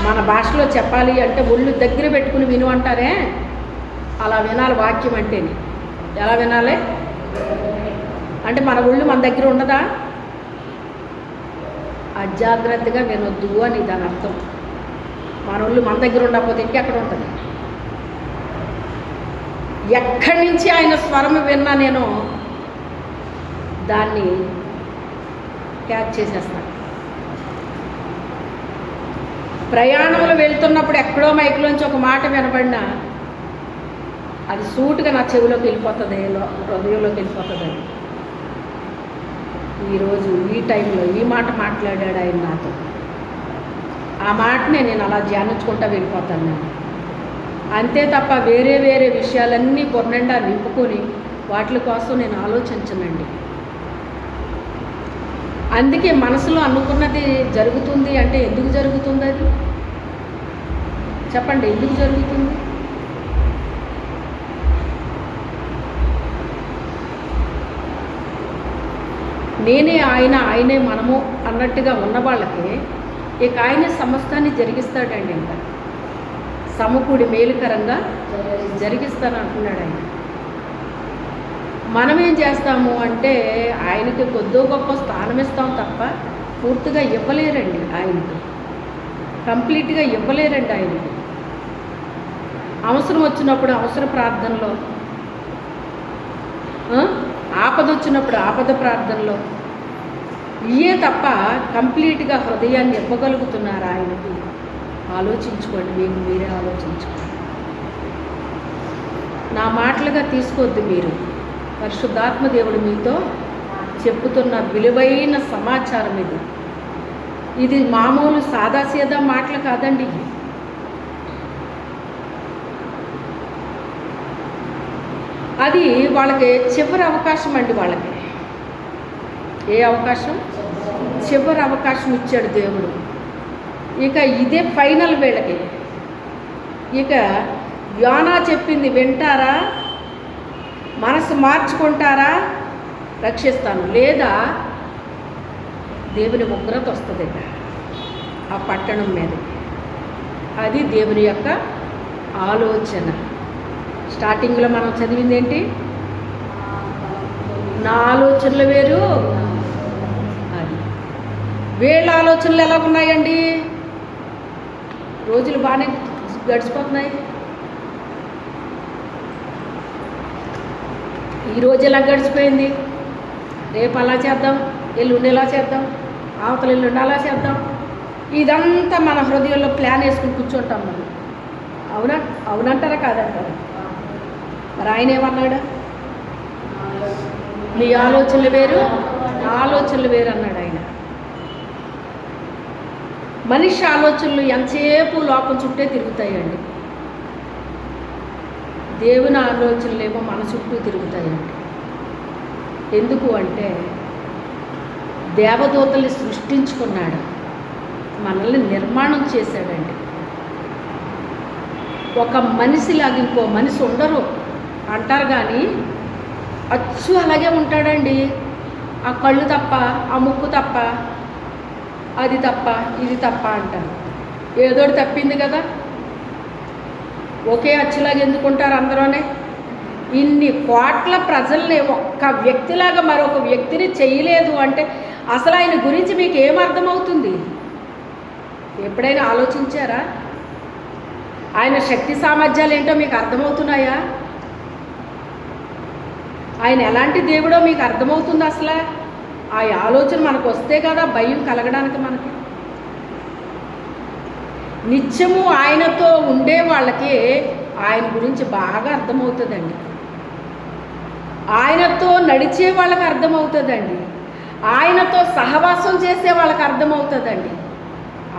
మన భాషలో చెప్పాలి అంటే ఒళ్ళు దగ్గర పెట్టుకుని విను అంటారే, అలా వినాలి వాక్యం అంటేనే. ఎలా వినాలి అంటే మన ఒళ్ళు మన దగ్గర ఉండదా, అజాగ్రత్తగా వినొద్దు అని దాని అర్థం. మన ఒళ్ళు మన దగ్గర ఉండకపోతే ఇంకెక్కడ ఉంటుంది? ఎక్కడి నుంచి ఆయన స్వరం విన్నా నేను దాన్ని క్యాచ్ చేసేస్తాను. ప్రయాణంలో వెళ్తున్నప్పుడు ఎక్కడో మైక్లోంచి ఒక మాట వినబడినా అది సూటుగా నా చెవిలోకి వెళ్ళిపోతుంది, హృదయంలోకి వెళ్ళిపోతుంది. ఈరోజు ఈ టైంలో ఈ మాట మాట్లాడాడు ఆయన నాతో, ఆ మాటనే నేను అలా ధ్యానించుకుంటూ వెళ్ళిపోతాను నేను. అంతే తప్ప వేరే వేరే విషయాలన్నీ పొర్నండా నింపుకొని వాటి కోసం నేను ఆలోచించనండి. అందుకే మనసులో అనుకున్నది జరుగుతుంది అంటే ఎందుకు జరుగుతుంది? అది చెప్పండి, ఎందుకు జరుగుతుంది? నేనే ఆయన, ఆయనే మనము అన్నట్టుగా ఉన్న వాళ్ళకి ఇక ఆయన సమస్తాన్ని జరిగిస్తాడండి. ఇంకా సమకూడి మేలుకరంగా జరిగిస్తాను అంటున్నాడు ఆయన. మనమేం చేస్తాము అంటే ఆయనకి కొద్దో గొప్ప స్థానం ఇస్తాం తప్ప పూర్తిగా ఇవ్వలేరండి ఆయనకి. కంప్లీట్గా ఇవ్వలేరండి ఆయనకి. అవసరం వచ్చినప్పుడు అవసర ప్రార్థనలో, ఆపద వచ్చినప్పుడు ఆపద ప్రార్థనలో ఇయే తప్ప కంప్లీట్గా హృదయాన్ని ఇవ్వగలుగుతున్నారు ఆయనకి. ఆలోచించుకోండి, మీకు మీరే ఆలోచించుకోండి. నా మాటలుగా తీసుకోవద్దు మీరు. పరిశుద్ధాత్మ దేవుడు మీతో చెప్పుతున్న విలువైన సమాచారం ఇది. ఇది మామూలు సాదాసీదా మాటలు కాదండి. అది వాళ్ళకి చివరి అవకాశం అండి. వాళ్ళకి ఏ అవకాశం? చివరి అవకాశం ఇచ్చాడు దేవుడు. ఇక ఇదే ఫైనల్ వీళ్ళకి. ఇక యోనా చెప్పింది వింటారా, మనసు మార్చుకుంటారా, రక్షిస్తాను, లేదా దేవుని ఉగ్రత వస్తుంది ఆ పట్టణం మీద. అది దేవుని యొక్క ఆలోచన. స్టార్టింగ్లో మనం చదివింది ఏంటి? నా ఆలోచనలు వేరు. అది వీళ్ళ ఆలోచనలు ఎలా ఉన్నాయండి? రోజులు బాగానే గడిచిపోతున్నాయి. ఈరోజు ఎలా గడిచిపోయింది, రేపు అలా చేద్దాం, ఎల్లుండి ఎలా చేద్దాం, అవతల ఎల్లుండి అలా చేద్దాం. ఇదంతా మన హృదయంలో ప్లాన్ వేసుకుని కూర్చుంటాం మనం. అవునంటారా కాదంటారా? మరి ఆయన ఏమన్నాడు? నీ ఆలోచనలు వేరు, నా ఆలోచనలు వేరు అన్నాడు ఆయన. మనిషి ఆలోచనలు ఎంతసేపు లోకం చుట్టే తిరుగుతాయండి. దేవుని ఆలోచనలు ఏమో మన చుట్టూ తిరుగుతాయండి. ఎందుకు అంటే దేవదూతల్ని సృష్టించుకున్నాడు, మనల్ని నిర్మాణం చేశాడండి. ఒక మనిషిలాగా ఇంకో మనిషి ఉండరు అంటారు, కానీ అచ్చు అలాగే ఉంటాడండి. ఆ కళ్ళు తప్ప, ఆ ముక్కు తప్ప, అది తప్ప, ఇది తప్ప అంటారు. ఏదోటి తప్పింది కదా. ఒకే అచ్చులాగా ఎందుకుంటారు అందరూనే? ఇన్ని కోట్ల ప్రజల్ని ఒక్క వ్యక్తిలాగా మరొక వ్యక్తిని చేయలేదు అంటే అసలు ఆయన గురించి మీకు ఏమర్థమవుతుంది? ఎప్పుడైనా ఆలోచించారా? ఆయన శక్తి సామర్థ్యాలు ఏంటో మీకు అర్థమవుతున్నాయా? ఆయన ఎలాంటి దేవుడో మీకు అర్థమవుతుంది అసలు? ఆ ఆలోచన మనకు వస్తే కదా భయం కలగడానికి. మనకి నిత్యము ఆయనతో ఉండే వాళ్ళకి ఆయన గురించి బాగా అర్థమవుతుందండి. ఆయనతో నడిచే వాళ్ళకి అర్థమవుతుందండి. ఆయనతో సహవాసం చేసే వాళ్ళకి అర్థమవుతుందండి.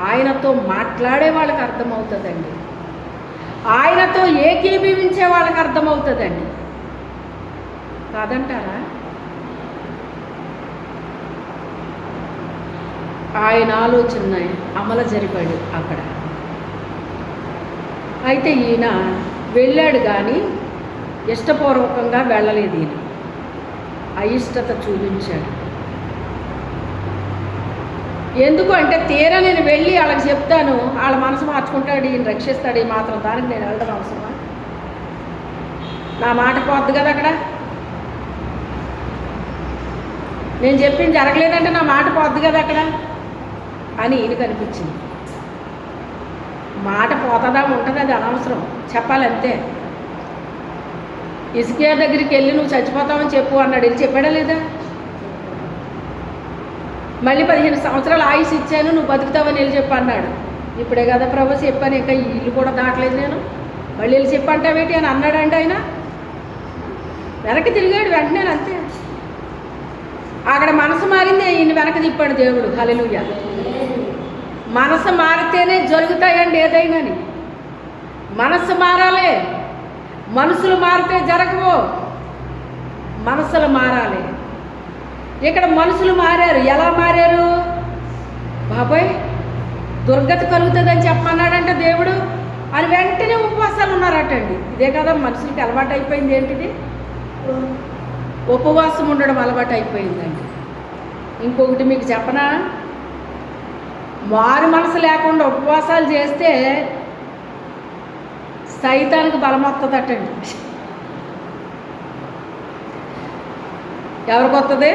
ఆయనతో మాట్లాడే వాళ్ళకి అర్థమవుతుందండి. ఆయనతో ఏకీభవించే వాళ్ళకి అర్థమవుతుందండి. కాదంటారా? ఆయన ఆలోచన అమలు జరిపాడు అక్కడ. అయితే ఈయన వెళ్ళాడు కానీ ఇష్టపూర్వకంగా వెళ్ళలేదు. ఈయన అయిష్టత చూపించాడు. ఎందుకు అంటే తీరా నేను వెళ్ళి వాళ్ళకి చెప్తాను, వాళ్ళ మనసు మార్చుకుంటాడు, ఈయన రక్షిస్తాడు, ఈ మాత్రం దానికి నేను వెళ్ళడం అవసరమా? నా మాట పోద్దు కదా అక్కడ. నేను చెప్పింది జరగలేదంటే నా మాట పోద్దు కదా అక్కడ అని ఈయనకు అనిపించింది. మాట పోతుందా ఉంటుంది, అది అనవసరం, చెప్పాలంతే. ఇసుకే దగ్గరికి వెళ్ళి నువ్వు చచ్చిపోతావని చెప్పు అన్నాడు. వెళ్ళి చెప్పాడా లేదా? మళ్ళీ 15 సంవత్సరాలు ఆయుష్ ఇచ్చాను, నువ్వు బతుకుతావని వెళ్ళి చెప్పు అన్నాడు. ఇప్పుడే కదా ప్రభు చెప్పాను, ఇంకా ఈ ఇల్లు కూడా దాటలేదు నేను, మళ్ళీ వెళ్ళి చెప్పంటావేటి అని అన్నాడండి ఆయన. వెనక్కి తిరిగాడు వెంటనే, అంతే. అక్కడ మనసు మారిందే, ఈయన వెనక్కి తిప్పాడు దేవుడు. హల్లెలూయా. మనసు మారితేనే జరుగుతాయండి ఏదైనాని. మనసు మారాలి. మనసులు మారితే జరగవు, మనసులు మారాలి. ఇక్కడ మనుషులు మారారు. ఎలా మారారు? బాబాయ్ దుర్గతి కలుగుతుందని చెప్పమన్నాడంట దేవుడు అని వెంటనే ఉపవాసాలు ఉన్నారటండి. ఇదే కదా మనుషులకి అలవాటు అయిపోయింది. ఏంటిది? ఉపవాసం ఉండడం అలవాటు అయిపోయిందండి. ఇంకొకటి మీకు చెప్పనా, మారు మనసు లేకుండా ఉపవాసాలు చేస్తే సైతానికి బలం వస్తుందటండి. ఎవరికి వస్తుంది?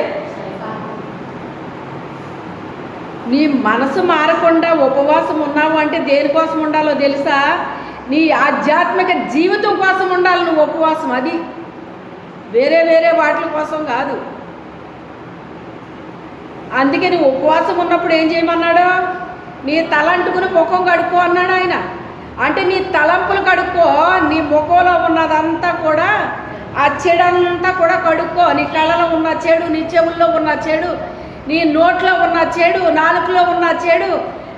నీ మనసు మారకుండా ఉపవాసం ఉన్నావు అంటే దేనికోసం ఉండాలో తెలుసా? నీ ఆధ్యాత్మిక జీవితం కోసం ఉండాలి నువ్వు ఉపవాసం. అది వేరే వేరే వాటి కోసం కాదు. అందుకే నువ్వు ఉపవాసం ఉన్నప్పుడు ఏం చేయమన్నాడు? నీ తల అంటుకుని ముఖం కడుక్కో అన్నాడు ఆయన. అంటే నీ తలంపులు కడుక్కో, నీ ముఖంలో ఉన్నదంతా కూడా, ఆ చెడంతా కూడా కడుక్కో. నీ కళ్ళలో ఉన్న చెడు, నీ చెవుల్లో ఉన్న చెడు, నీ నోట్లో ఉన్న చెడు, నాలుకలో ఉన్న చెడు,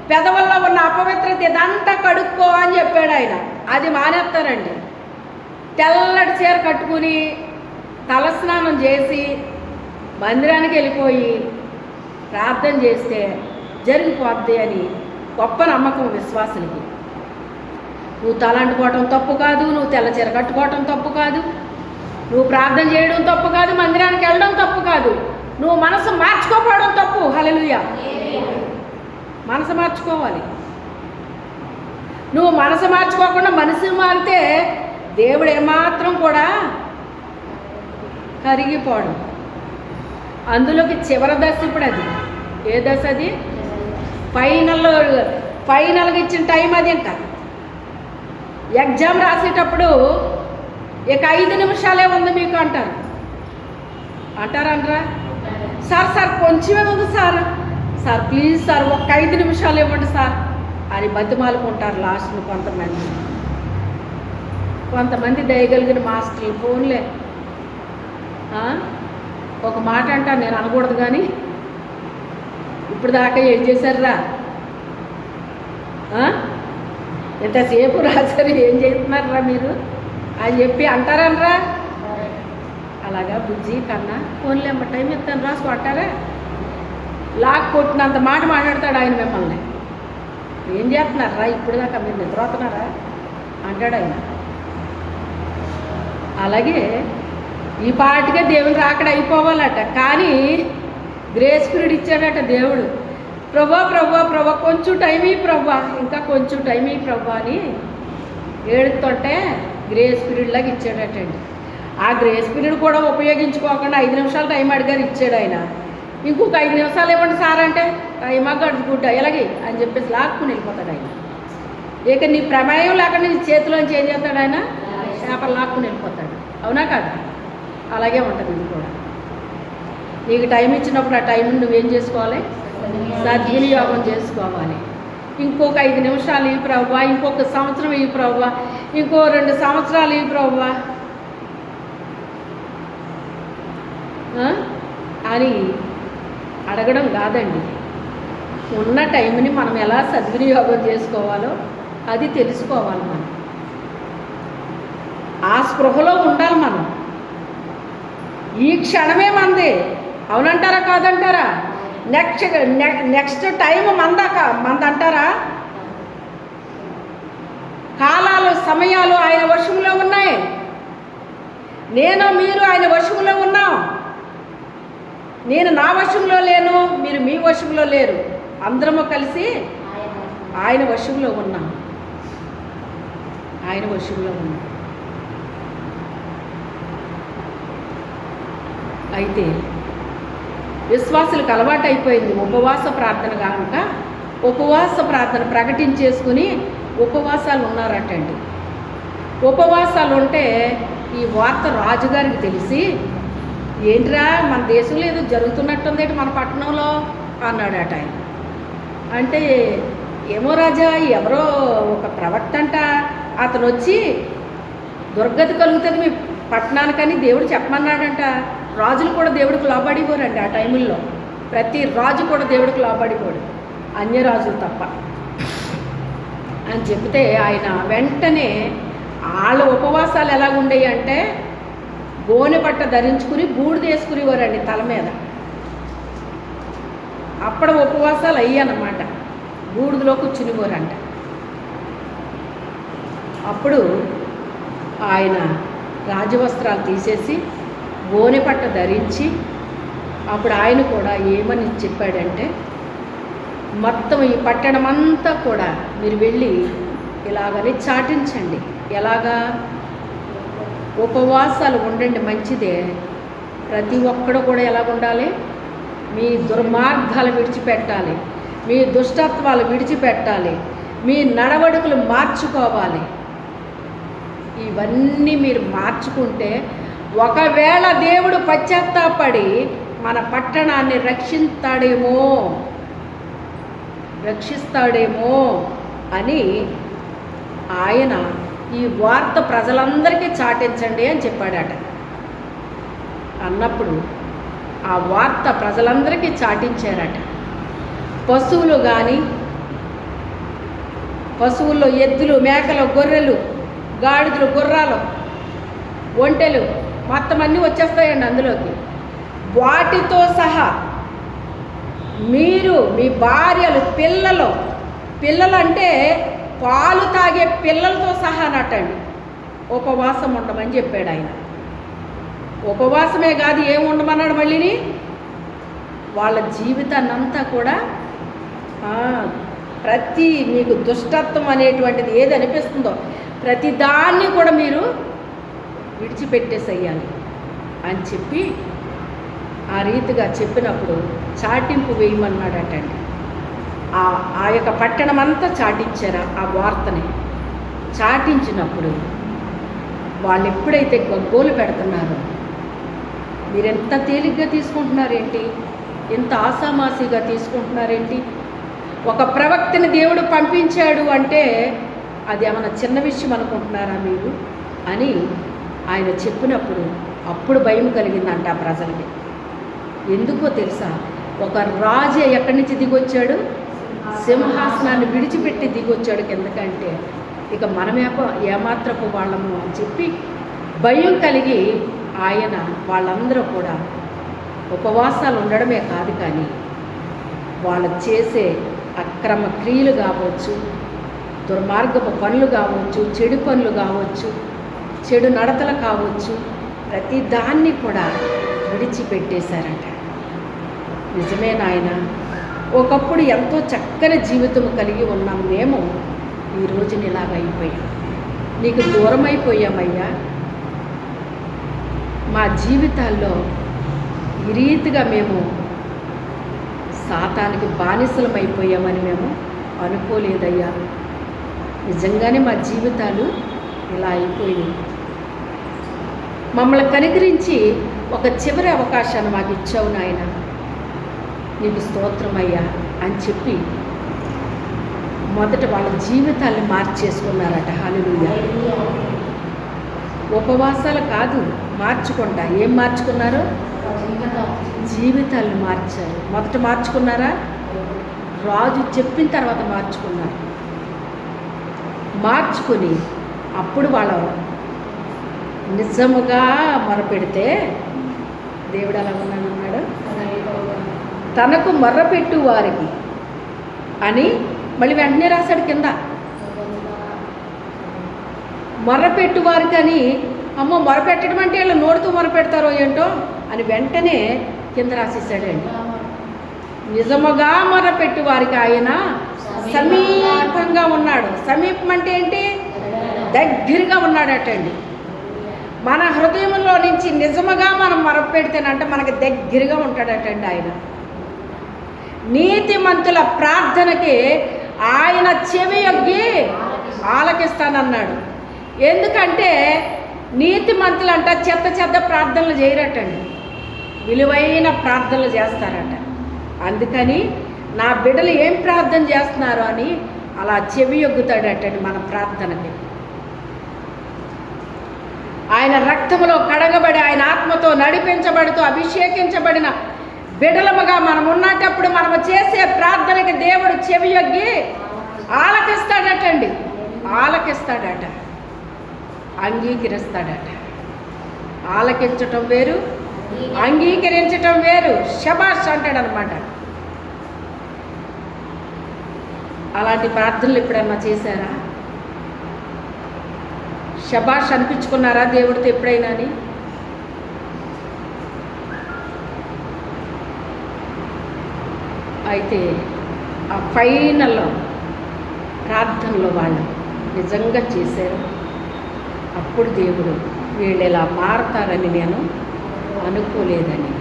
పెదవుల్లో ఉన్న అపవిత్రత, ఇదంతా కడుక్కో అని చెప్పాడు ఆయన. అది మానేస్తారండి. తెల్లటి చీర కట్టుకుని తలస్నానం చేసి మందిరానికి వెళ్ళిపోయి ప్రార్థన చేస్తే జరిగిపోద్ది అని గొప్ప నమ్మకం విశ్వాసులకి. నువ్వు తల అంటుకోవటం తప్పు కాదు, నువ్వు తెల్ల చీర కట్టుకోవటం తప్పు కాదు, నువ్వు ప్రార్థన చేయడం తప్పు కాదు, మందిరానికి వెళ్ళడం తప్పు కాదు, నువ్వు మనసు మార్చుకోపోవడం తప్పు. హల్లెలూయా. మనసు మార్చుకోవాలి. నువ్వు మనసు మార్చుకోకుండా మనసు మారితే దేవుడు ఏమాత్రం కూడా కరిగిపోవడం. అందులోకి చివరి దశ ఇప్పుడు అది. ఏ దశ అది? ఫైనల్గా ఇచ్చిన టైం అది. ఇంకా ఎగ్జామ్ రాసేటప్పుడు ఇక 5 నిమిషాలే ఉంది మీకు అంటారు. అంటారా? సార్ కొంచెమే ఉంది సార్ ప్లీజ్ సార్ ఒక 5 నిమిషాలు ఇవ్వండి సార్ అని బతిమాలుకుంటారు లాస్ట్ను కొంతమంది దయగలిగిన మాస్టర్లు. ఫోన్లే ఒక మాట అంటారు, నేను అనకూడదు కానీ ఇప్పుడు దాకా ఏం చేశారురా, ఎంతసేపు రాశారు, ఏం చేస్తున్నారా మీరు అని చెప్పి అంటారనరా. అలాగా బుజ్జి కన్నా ఫోన్లే అమ్మ టైం ఇస్తాను రాసుకో అంటారా. లాక్ కొట్టినంత మాట మాట్లాడతాడు ఆయన మిమ్మల్ని. ఏం చేస్తున్నారా ఇప్పుడు దాకా, మీరు నిద్రపోతున్నారా అంటాడు ఆయన. అలాగే ఈ పాటిగా దేవుని రాకడ అయిపోవాలట. కానీ గ్రేస్ పీరియడ్ ఇచ్చాడట దేవుడు. ప్రభా కొంచెం టైం ఇయ్యి ప్రభా, ఇంకా కొంచెం టైం ఇయ్యి ప్రభా అని ఏడుతుంటే గ్రేస్ పీరియడ్ లాగా ఇచ్చాడటండి. ఆ గ్రేస్ పీరియడ్ కూడా ఉపయోగించుకోకుండా 5 నిమిషాలు టైం అడిగారు, ఇచ్చాడు ఆయన. ఇంకొక 5 నిమిషాలు ఇవ్వండి సార్ అంటే టైమా గుడ్డ ఎలాగే అని చెప్పేసి లాక్కుని వెళ్ళిపోతాడు ఆయన. ఇక నీ ప్రమేయం లేకుండా నీ చేతిలోంచి ఏం చేస్తాడు ఆయన? చేపలు లాక్కుని వెళ్ళిపోతాడు. అవునా కాదు? అలాగే ఉంటుంది ఇది కూడా. నీకు టైం ఇచ్చినప్పుడు ఆ టైంని నువ్వేం చేసుకోవాలి? సద్వినియోగం చేసుకోవాలి. ఇంకొక 5 నిమిషాలు ఈ ప్రభువా, ఇంకొక సంవత్సరం ఈ ప్రభువా, ఇంకో 2 సంవత్సరాలు ఈ ప్రభువా అని అడగడం కాదండి. ఉన్న టైంని మనం ఎలా సద్వినియోగం చేసుకోవాలో అది తెలుసుకోవాలి. మనం ఆ స్పృహలో ఉండాలి. మనం ఈ క్షణమే మంది. అవునంటారా కాదంటారా? నెక్స్ట్ టైం మందంటారా? కాలాలు సమయాలు ఆయన వశంలో ఉన్నాయి. నేను మీరు ఆయన వశంలో ఉన్నాం. నేను నా వశంలో లేను, మీరు మీ వశంలో లేరు. అందరము కలిసి ఆయన వశంలో ఉన్నాం. ఆయన వశంలో ఉన్నాం. అయితే విశ్వాసులకు అలవాటు అయిపోయింది ఉపవాస ప్రార్థన కనుక ఉపవాస ప్రార్థన ప్రకటించేసుకుని ఉపవాసాలు ఉన్నారటండి. ఉపవాసాలు ఉంటే ఈ వార్త రాజుగారికి తెలిసి, ఏంట్రా మన దేశంలో ఏదో జరుగుతున్నట్టుంది మన పట్టణంలో అన్నాడట ఆయన. అంటే ఏమో రాజా, ఎవరో ఒక ప్రవక్త అంట, అతను వచ్చి దుర్గతి కలుగుతుంది మీ పట్టణానికని దేవుడు చెప్పమన్నాడంట. రాజులు కూడా దేవుడికి లోబడిపోరండి ఆ టైంలో. ప్రతి రాజు కూడా దేవుడికి లోబడిపోడు, అన్యరాజులు తప్ప అని చెప్తే ఆయన వెంటనే వాళ్ళ ఉపవాసాలు ఎలా ఉండేవి అంటే గోనె పట్ట ధరించుకుని బూడిద వేసుకునేవారండి తల మీద. అప్పుడు ఉపవాసాలు అయ్యానమాట. బూడిదలో కూర్చునిపోరంట. అప్పుడు ఆయన రాజవస్త్రాలు తీసేసి గోనె పట్ట ధరించి అప్పుడు ఆయన కూడా ఏమని చెప్పాడంటే, మొత్తం ఈ పట్టణం అంతా కూడా మీరు వెళ్ళి ఇలాగని చాటించండి. ఎలాగా? ఉపవాసాలు ఉండండి, మంచిదే. ప్రతి ఒక్కడు కూడా ఎలా ఉండాలి? మీ దుర్మార్గాలు విడిచిపెట్టాలి, మీ దుష్టత్వాలు విడిచిపెట్టాలి, మీ నడవడికలు మార్చుకోవాలి. ఇవన్నీ మీరు మార్చుకుంటే ఒకవేళ దేవుడు పశ్చాత్తాపడి మన పట్టణాన్ని రక్షిస్తాడేమో అని ఆయన ఈ వార్త ప్రజలందరికీ చాటించండి అని చెప్పాడట. అన్నప్పుడు ఆ వార్త ప్రజలందరికీ చాటించారట. పశువులు కానీ, పశువుల్లో ఎద్దులు, మేకలు, గొర్రెలు, గాడిదలు, గుర్రాలు, ఒంటెలు మొత్తం అన్నీ వచ్చేస్తాయండి అందులోకి. వాటితో సహా మీరు, మీ భార్యలు, పిల్లలు అంటే పాలు తాగే పిల్లలతో సహా నటండి ఉపవాసం ఉండమని చెప్పాడు ఆయన. ఉపవాసమే కాదు, ఏం ఉండమన్నాడు మళ్ళీని, వాళ్ళ జీవితాన్ని అంతా కూడా ప్రతి మీకు దుష్టత్వం అనేటువంటిది ఏది అనిపిస్తుందో ప్రతి దాన్ని కూడా మీరు విడిచిపెట్టేసేయాలి అని చెప్పి ఆ రీతిగా చెప్పినప్పుడు చాటింపు వేయమన్నాడటండి. ఆ యొక్క పట్టణం అంతా చాటించారు ఆ వార్తని. చాటించినప్పుడు వాళ్ళు ఎప్పుడైతే గగ్గోలు పెడుతున్నారో, మీరెంత తేలిగ్గా తీసుకుంటున్నారేంటి, ఎంత ఆసామాసిగా తీసుకుంటున్నారేంటి, ఒక ప్రవక్తని దేవుడు పంపించాడు అంటే అది ఏమైనా చిన్న విషయం అనుకుంటున్నారా మీరు అని ఆయన చెప్పినప్పుడు అప్పుడు భయం కలిగిందంట ఆ ప్రజలకి. ఎందుకో తెలుసా, ఒక రాజు ఎక్కడి నుంచి దిగొచ్చాడు, సింహాసనాన్ని విడిచిపెట్టి దిగొచ్చాడు కిందకంటే ఇక ఏమాత్రపు వాళ్ళము అని చెప్పి భయం కలిగి ఆయన వాళ్ళందరూ కూడా ఉపవాసాలు ఉండడమే కాదు, కానీ వాళ్ళు చేసే అక్రమ క్రియలు కావచ్చు, దుర్మార్గపు పనులు కావచ్చు, చెడు పనులు కావచ్చు, చెడు నడతలు కావచ్చు, ప్రతి దాన్ని కూడా విడిచిపెట్టేశారట. నిజమే నాయన, ఒకప్పుడు ఎంతో చక్కని జీవితం కలిగి ఉన్నాం మేము, ఈ రోజున ఇలాగ అయిపోయాం, నీకు దూరం అయిపోయామయ్యా. మా జీవితాల్లో ఈ రీతిగా మేము సాతానికి బానిసలం అయిపోయామని మేము అనుకోలేదయ్యా. నిజంగానే మా జీవితాలు ఇలా అయిపోయినాయి. మమ్మల్ని కనికరించి ఒక చివరి అవకాశాన్ని మాకు ఇచ్చావు నాయన, నీకు స్తోత్రమయ్యా అని చెప్పి మొదట వాళ్ళ జీవితాన్ని మార్చేసుకున్నారట. హల్లెలూయా. ఉపవాసాలు కాదు, మార్చుకుంటా. ఏం మార్చుకున్నారు? జీవితాలను మార్చారు. మొదట మార్చుకున్నారా? రాజు చెప్పిన తర్వాత మార్చుకున్నారు. మార్చుకుని అప్పుడు వాళ్ళ నిజముగా మొరపెడితే దేవుడు అలా ఉన్నాడు, తనకు మొర్రపెట్టు వారికి అని మళ్ళీ వెంటనే రాశాడు కింద. మొర్రపెట్టు వారికి అని, అమ్మో మొరపెట్టడం అంటే వీళ్ళు నోడుతూ మొరపెడతారో ఏంటో అని వెంటనే కింద రాసేసాడండి. నిజముగా మొరపెట్టు వారికి ఆయన సమీపంగా ఉన్నాడు. సమీపం అంటే ఏంటి? దగ్గరగా ఉన్నాడటండి. మన హృదయంలో నుంచి నిజముగా మనం మొరపెడితేనంటే మనకి దగ్గరగా ఉంటాడటండి ఆయన. నీతిమంతుల ప్రార్థనకి ఆయన చెవియొగ్గి ఆలకిస్తానన్నాడు. ఎందుకంటే నీతిమంతులంట చెత్త ప్రార్థనలు చేయరటండి, విలువైన ప్రార్థనలు చేస్తారట. అందుకని నా బిడ్డలు ఏం ప్రార్థన చేస్తున్నారు అని అలా చెవియొగ్గుతాడటండి మన ప్రార్థనకి. ఆయన రక్తములో కడగబడి ఆయన ఆత్మతో నడిపించబడుతూ అభిషేకించబడిన బిడ్డలముగా మనం ఉన్నప్పుడు మనము చేసే ప్రార్థనకి దేవుడు చెవియొగ్గి ఆలకిస్తాడట, అంగీకరిస్తాడట. ఆలకించటం వేరు, అంగీకరించటం వేరు. శబాష్ అంటాడనమాట. అలాంటి ప్రార్థనలు ఎప్పుడన్నా చేశారా? శబాష్ అనిపించుకున్నారా దేవుడితో ఎప్పుడైనా అని? అయితే ఆ ఫైనల్ ప్రార్థనలో వాళ్ళు నిజంగా చేశారు. అప్పుడు దేవుడు వీళ్ళు ఇలా మారతారని నేను అనుకోలేదని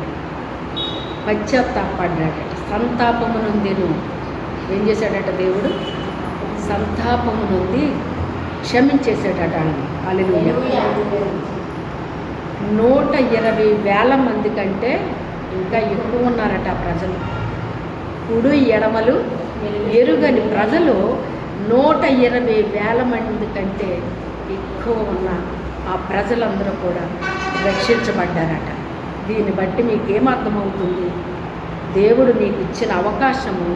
పశ్చాత్తాపడ్డాడట. సంతాపము నొందెను, ఏం చేశాడట దేవుడు? సంతాపము నొంది క్షమించేసాడట. హల్లెలూయా. 120,000 మంది కంటే ఇంకా ఎక్కువ ఉన్నారట ప్రజలు. కుడి ఎడమలు ఎరుగని ప్రజలు 120,000 మంది కంటే ఎక్కువ ఉన్న ఆ ప్రజలందరూ కూడా రక్షించబడ్డారట. దీన్ని బట్టి మీకేమర్థమవుతుంది? దేవుడు నీకు ఇచ్చిన అవకాశము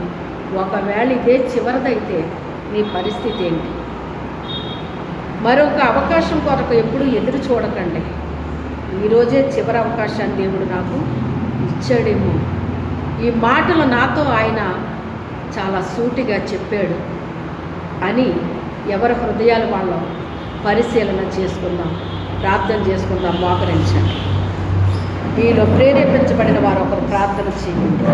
ఒకవేళ ఇదే చివరిదైతే నీ పరిస్థితి ఏంటి? మరొక అవకాశం కొరకు ఎప్పుడు ఎదురు చూడకండి. ఈరోజే చివరి అవకాశాన్ని దేవుడు నాకు ఇచ్చాడేమో. ఈ మాటలు నాతో ఆయన చాలా సూటిగా చెప్పాడు అని ఎవరి హృదయాలు వాళ్ళం పరిశీలన చేసుకుందాం, ప్రార్థన చేసుకుందాం. మోకరించండి. మీలో ప్రేరేపించబడిన వారు ఒకరు ప్రార్థన చేయండి.